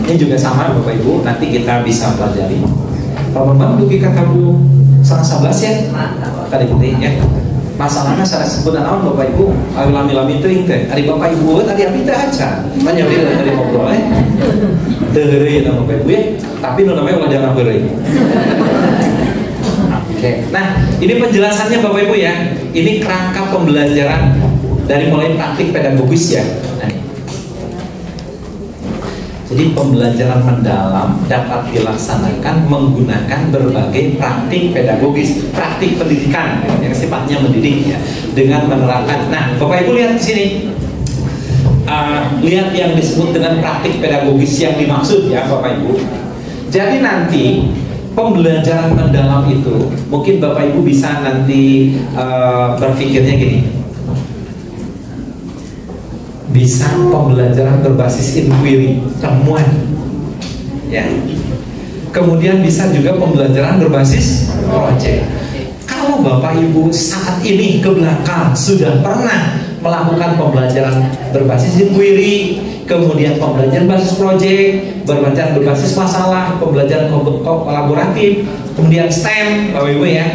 Ini juga sama Bapak Ibu. Nanti kita bisa pelajari. Pak Bambang dugi kata Bu 11 ya. Tadi penting ya. Masalahnya saya sebut naon Bapak Ibu, lami-lami teuing teh. Ari Bapak Ibu tadi abi teh aja. Tanya dia dari ngobrol teu heureuy eta Bapak Ibu ya. Tapi nu namanya ulah jangan heureuy. Oke. Nah, ini penjelasannya Bapak Ibu ya. Ini kerangka pembelajaran dari mulai praktik pedagogis ya. Nah, jadi pembelajaran mendalam dapat dilaksanakan menggunakan berbagai praktik pedagogis, praktik pendidikan yang sifatnya mendidik ya, dengan menerapkan. Nah, Bapak Ibu lihat di sini, lihat yang disebut dengan praktik pedagogis yang dimaksud ya, Bapak Ibu. Jadi nanti pembelajaran mendalam itu, mungkin Bapak Ibu bisa nanti berpikirnya gini. Bisa pembelajaran berbasis inquiry, temuan ya. Kemudian bisa juga pembelajaran berbasis project. Kalau Bapak Ibu saat ini ke belakang sudah pernah melakukan pembelajaran berbasis inquiry, kemudian pembelajaran berbasis project, pembelajaran berbasis masalah, pembelajaran kolaboratif, kemudian STEM Bapak Ibu ya,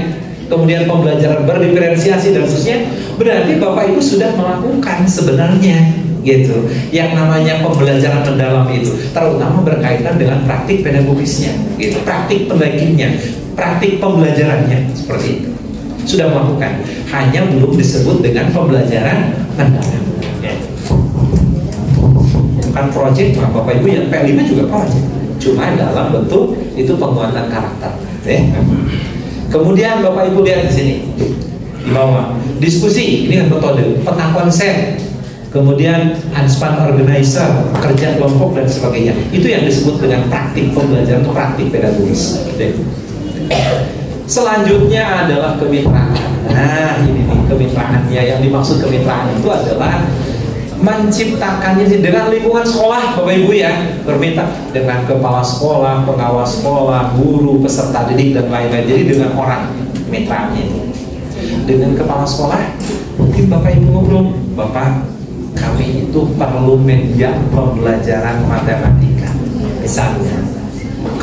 kemudian pembelajaran berdiferensiasi dan seterusnya, berarti Bapak Ibu sudah melakukan sebenarnya gitu yang namanya pembelajaran mendalam itu, terutama berkaitan dengan praktik pedagogisnya gitu, praktik pendakinya, praktik pembelajarannya seperti itu sudah melakukan, hanya belum disebut dengan pembelajaran mendalam ya. Bukan project Bapak Ibu, yang P5 juga project, cuma dalam bentuk itu penguatan karakter ya. Kemudian Bapak Ibu lihat di sini di bawah, diskusi, ini kan metode, peta konsep, kemudian unspan organizer, kerja kelompok dan sebagainya. Itu yang disebut dengan praktik pembelajaran atau praktik pedagogis. Selanjutnya adalah kemitraan. Nah, ini nih kemitraannya. Yang dimaksud kemitraan itu adalah menciptakannya dengan lingkungan sekolah, Bapak Ibu ya, bermitra dengan kepala sekolah, pengawas sekolah, guru, peserta didik dan lain-lain. Jadi dengan orang mitranya itu. Dengan kepala sekolah, mungkin Bapak Ibu ngobrol, Bapak, kami itu perlu media pembelajaran matematika. Misalnya,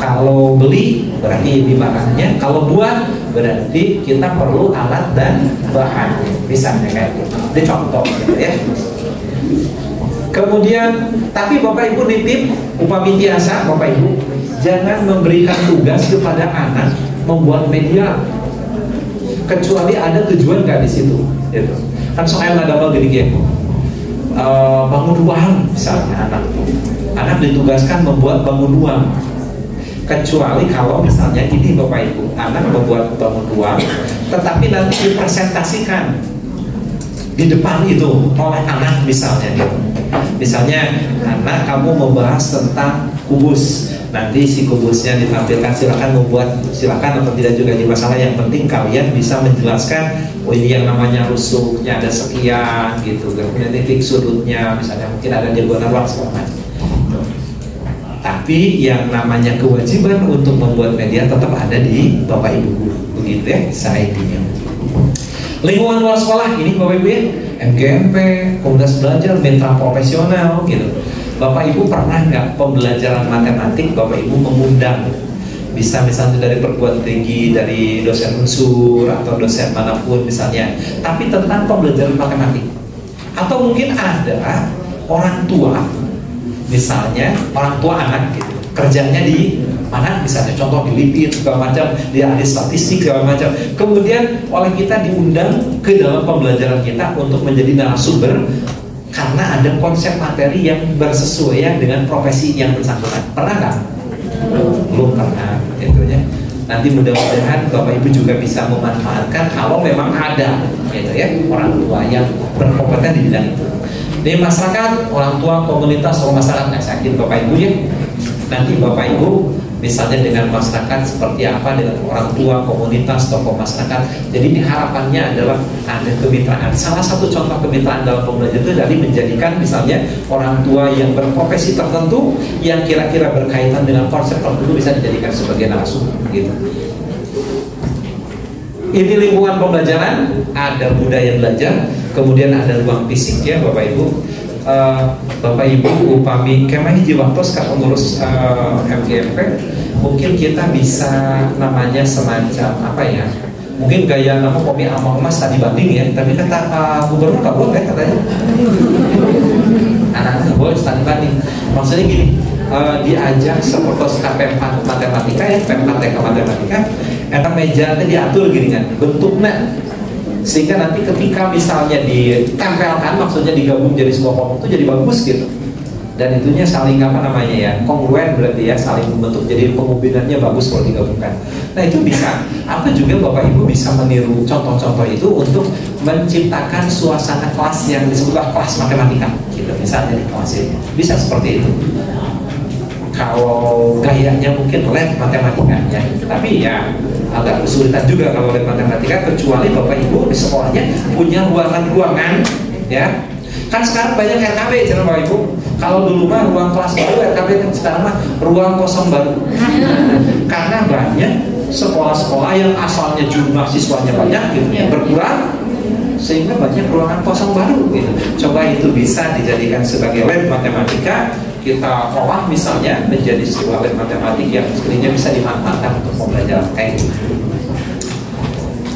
kalau beli berarti ini barangnya, kalau buat berarti kita perlu alat dan bahan. Misalnya kayak gitu. Ini contoh gitu ya. Kemudian, tapi Bapak Ibu nitip upah bintiasa Bapak Ibu jangan memberikan tugas kepada anak membuat media kecuali ada tujuan nggak di situ. Gitu. Kan soalnya ada apa gini bangun ruang misalnya anak ditugaskan membuat bangun ruang. Kecuali kalau misalnya ini Bapak Ibu, anak membuat bangun ruang, tetapi nanti dipresentasikan di depan itu oleh anak misalnya gitu. Misalnya anak kamu membahas tentang kubus, nanti si kubusnya ditampilkan, silakan membuat, silakan atau tidak juga jadi masalah, yang penting kalian bisa menjelaskan oh ini yang namanya rusuknya ada sekian gitu, kemudian titik sudutnya misalnya mungkin ada diagonal ruang segala macam. Tapi yang namanya kewajiban untuk membuat media tetap ada di Bapak Ibu guru, begitu ya saya intinya. Lingkungan luar sekolah ini Bapak Ibu ya, MGMP, komunitas belajar, mitra profesional gitu. Bapak Ibu pernah nggak pembelajaran matematik Bapak Ibu mengundang, bisa misalnya dari perguruan tinggi, dari dosen unsur atau dosen manapun misalnya, tapi tentang pembelajaran matematik. Atau mungkin ada orang tua, misalnya orang tua anak gitu, kerjanya di mana misalnya, contoh di LIPIN segala macam, di ahli statistik segala macam, kemudian oleh kita diundang ke dalam pembelajaran kita untuk menjadi narasumber karena ada konsep materi yang bersesuaian dengan profesi yang bersangkutan. Pernah nggak? Belum pernah gitu ya. Nanti mudah-mudahan Bapak Ibu juga bisa memanfaatkan kalau memang ada gitu ya orang tua yang berkompeten di bidang itu. Di masyarakat, orang tua, komunitas, atau masyarakat, nggak sakit Bapak Ibu ya. Nanti Bapak Ibu misalnya dengan masyarakat seperti apa, dengan orang tua, komunitas, tokoh masyarakat. Jadi harapannya adalah ada kemitraan. Salah satu contoh kemitraan dalam pembelajaran itu dari menjadikan misalnya orang tua yang berprofesi tertentu yang kira-kira berkaitan dengan konsep tertentu bisa dijadikan sebagai narasumber gitu. Ini lingkungan pembelajaran, ada budaya belajar, kemudian ada ruang fisik ya Bapak Ibu. Bapak Ibu upami kemah hiji waktu sekarang pengurus MGMP, mungkin kita bisa namanya semacam apa ya, mungkin gaya nama kopi amal emas tadi banding ya, tapi kata gubernur nggak boleh katanya, anak-anak boleh tadi banding. Maksudnya gini, diajak seperti KP4 matematika ya, P4 TK matematika, eta meja tadi diatur gini kan bentuknya, sehingga nanti ketika misalnya ditempelkan, maksudnya digabung jadi sebuah kelompok itu jadi bagus gitu, dan itunya saling apa namanya ya, kongruen berarti ya, saling membentuk, jadi pengubinannya bagus kalau digabungkan. Nah itu bisa, atau juga Bapak Ibu bisa meniru contoh-contoh itu untuk menciptakan suasana kelas yang disebutlah kelas matematika gitu, misalnya di kelas ini bisa seperti itu. Kalau gayanya mungkin lab matematikanya, tapi ya agak kesulitan juga kalau lab matematika, kecuali Bapak Ibu di sekolahnya punya ruangan ya. Kan sekarang banyak RKB jangan Bapak Ibu. Kalau dulu mah ruang kelas baru, RKB kan sekarang mah ruang kosong baru. Karena banyak sekolah-sekolah yang asalnya jumlah siswanya banyak gitu berkurang, sehingga banyak ruangan kosong baru gitu. Coba itu bisa dijadikan sebagai lab matematika, kita olah misalnya menjadi sebuah lab matematik yang sekalinya bisa dimanfaatkan untuk pembelajaran kayak gitu.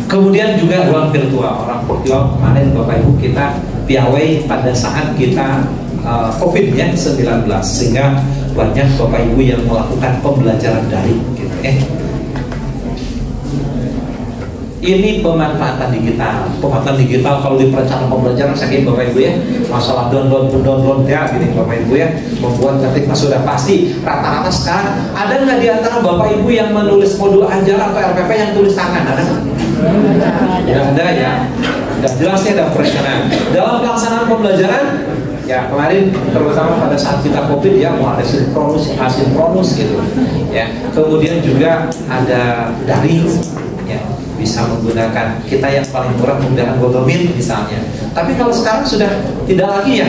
Kemudian juga ruang virtual. Orang virtual kemarin Bapak Ibu kita piawai pada saat kita COVID-19, sehingga banyak Bapak Ibu yang melakukan pembelajaran daring gitu ya. Ini pemanfaatan digital. Pemanfaatan digital kalau di perencanaan pembelajaran sakit Bapak Ibu ya, masalah download ya gini Bapak Ibu ya, membuat ketik sudah pasti rata-rata sekarang. Ada nggak di antara Bapak Ibu yang menulis modul ajar atau RPP yang tulis tangan? Ada nggak? Ya ada ya. Dan jelasnya ada perencanaan dalam pelaksanaan pembelajaran. Ya kemarin terutama pada saat kita COVID ya, mau ada asinkronus gitu ya. Kemudian juga ada daring ya, bisa menggunakan, kita yang paling murah menggunakan Google Meet misalnya. Tapi kalau sekarang sudah tidak lagi ya.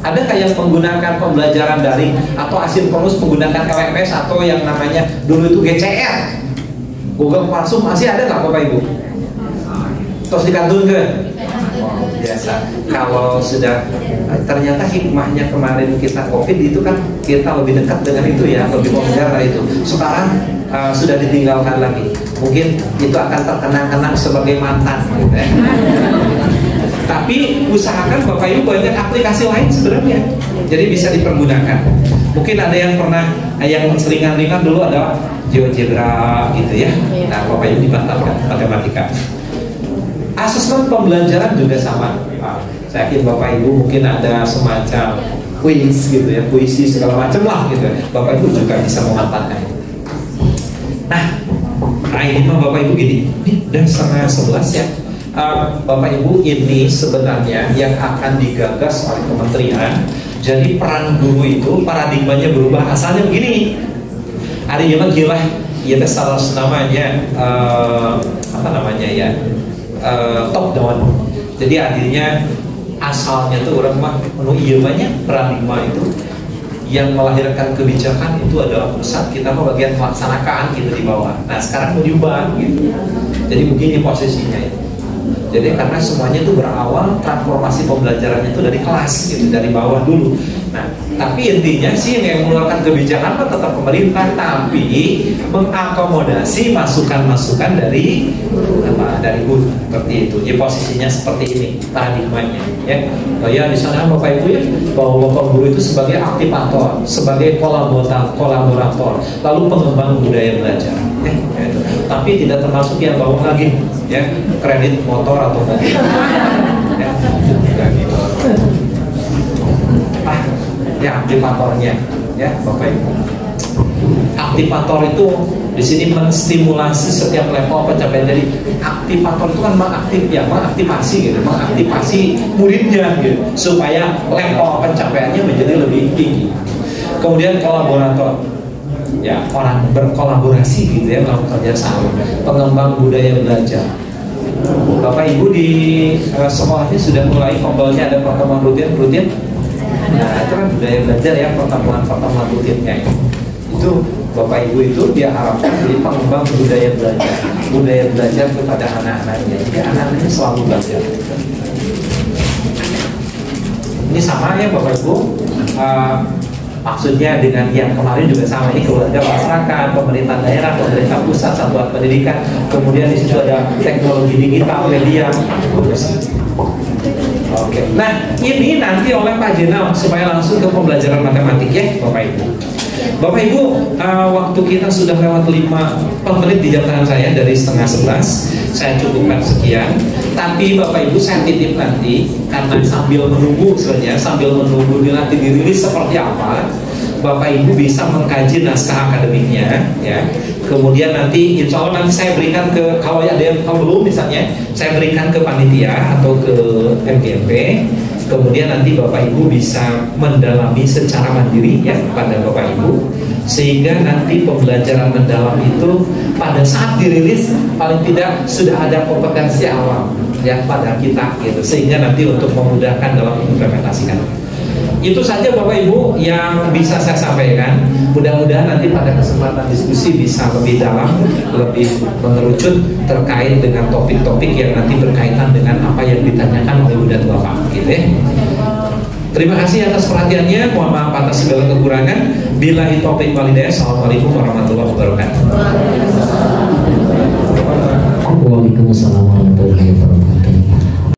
Ada kayak menggunakan pembelajaran daring atau asinkronus menggunakan LMS atau yang namanya dulu itu GCR, Google Classroom, masih ada nggak Bapak Ibu? Terus dikantunkan? Oh, biasa. Kalau sudah ternyata hikmahnya kemarin kita COVID itu kan kita lebih dekat dengan itu ya, lebih modern itu. Sekarang sudah ditinggalkan lagi. Mungkin itu akan terkenang-kenang sebagai mantan gitu ya. Tapi usahakan Bapak Ibu banyak aplikasi lain sebenarnya, jadi bisa dipergunakan. Mungkin ada yang pernah, yang seringan-ringan dulu adalah GeoGebra gitu ya. Nah, Bapak Ibu dibatalkan matematika. Asesmen pembelajaran juga sama. Nah, saya yakin Bapak Ibu mungkin ada semacam kuis gitu ya, puisi segala macam lah gitu. Bapak Ibu juga bisa memanfaatkan. Nah ini mah Bapak Ibu gini, ini udah 10:30 ya. Bapak Ibu, ini sebenarnya yang akan digagas oleh kementerian. Jadi peran guru itu paradigmanya berubah. Asalnya begini, ada zaman gila, ya salah namanya apa namanya ya, top down. Jadi artinya asalnya tuh orang mah iya banyak paradigma itu yang melahirkan kebijakan itu adalah pusat, kita mah bagian melaksanakan gitu di bawah. Nah sekarang mau diubah gitu. Jadi begini posisinya itu. Jadi karena semuanya itu berawal transformasi pembelajarannya itu dari kelas gitu, dari bawah dulu. Nah, tapi intinya sih yang mengeluarkan kebijakan kan tetap pemerintah, tapi mengakomodasi masukan-masukan dari guru seperti itu. Jadi posisinya seperti ini paradigmanya, ya. Oh ya, di sana Bapak Ibu ya, bahwa Bapak guru itu sebagai aktivator, sebagai kolaborator, lalu pengembang budaya belajar. Ya, gitu. Tapi tidak termasuk yang bawah lagi, ya, kredit motor atau mobil. Ya, gitu. Ya, aktivatornya, ya Bapak Ibu. Aktivator itu di sini menstimulasi setiap level pencapaian. Jadi aktivator itu kan mengaktifasi gitu, mengaktifasi muridnya gitu, supaya level pencapaiannya menjadi lebih tinggi. Kemudian kolaborator, ya orang berkolaborasi gitu ya, melakukan kerjasama, pengembang budaya belajar. Bapak Ibu di sekolahnya sudah mulai pembelnya ada pertemuan rutin. Nah itu kan budaya belajar ya, pertemuan rutinnya itu Bapak Ibu itu dia harapkan jadi pengembang budaya belajar kepada anak-anaknya. Jadi anak-anaknya selalu belajar. Ini sama ya Bapak Ibu, maksudnya dengan yang kemarin juga sama, ini keluarga masyarakat, pemerintah daerah, pemerintah pusat, satuan pendidikan, kemudian di situ ada teknologi digital, media. Oke. Nah ini nanti oleh Pak Jenal supaya langsung ke pembelajaran matematik ya Bapak Ibu. Bapak Ibu, waktu kita sudah lewat 5 menit di jam tangan saya dari 10:30. Saya cukupkan sekian. Tapi Bapak Ibu saya titip nanti, karena sambil menunggu nanti dirilis seperti apa, Bapak Ibu bisa mengkaji naskah akademiknya, ya. Kemudian nanti, insya Allah nanti saya berikan ke, kalau ada yang belum misalnya, saya berikan ke panitia atau ke MGMP. Kemudian nanti Bapak Ibu bisa mendalami secara mandiri ya pada Bapak Ibu, sehingga nanti pembelajaran mendalam itu pada saat dirilis paling tidak sudah ada kompetensi awal ya pada kita gitu, sehingga nanti untuk memudahkan dalam mengimplementasikan. Itu saja Bapak Ibu yang bisa saya sampaikan. Mudah-mudahan nanti pada kesempatan diskusi bisa lebih dalam, lebih mengerucut terkait dengan topik-topik yang nanti berkaitan dengan apa yang ditanyakan oleh Bunda Bapak gitu ya. Terima kasih atas perhatiannya. Mohon maaf atas segala kekurangan. Billahi taufiq wal hidayah. Assalamualaikum warahmatullahi wabarakatuh.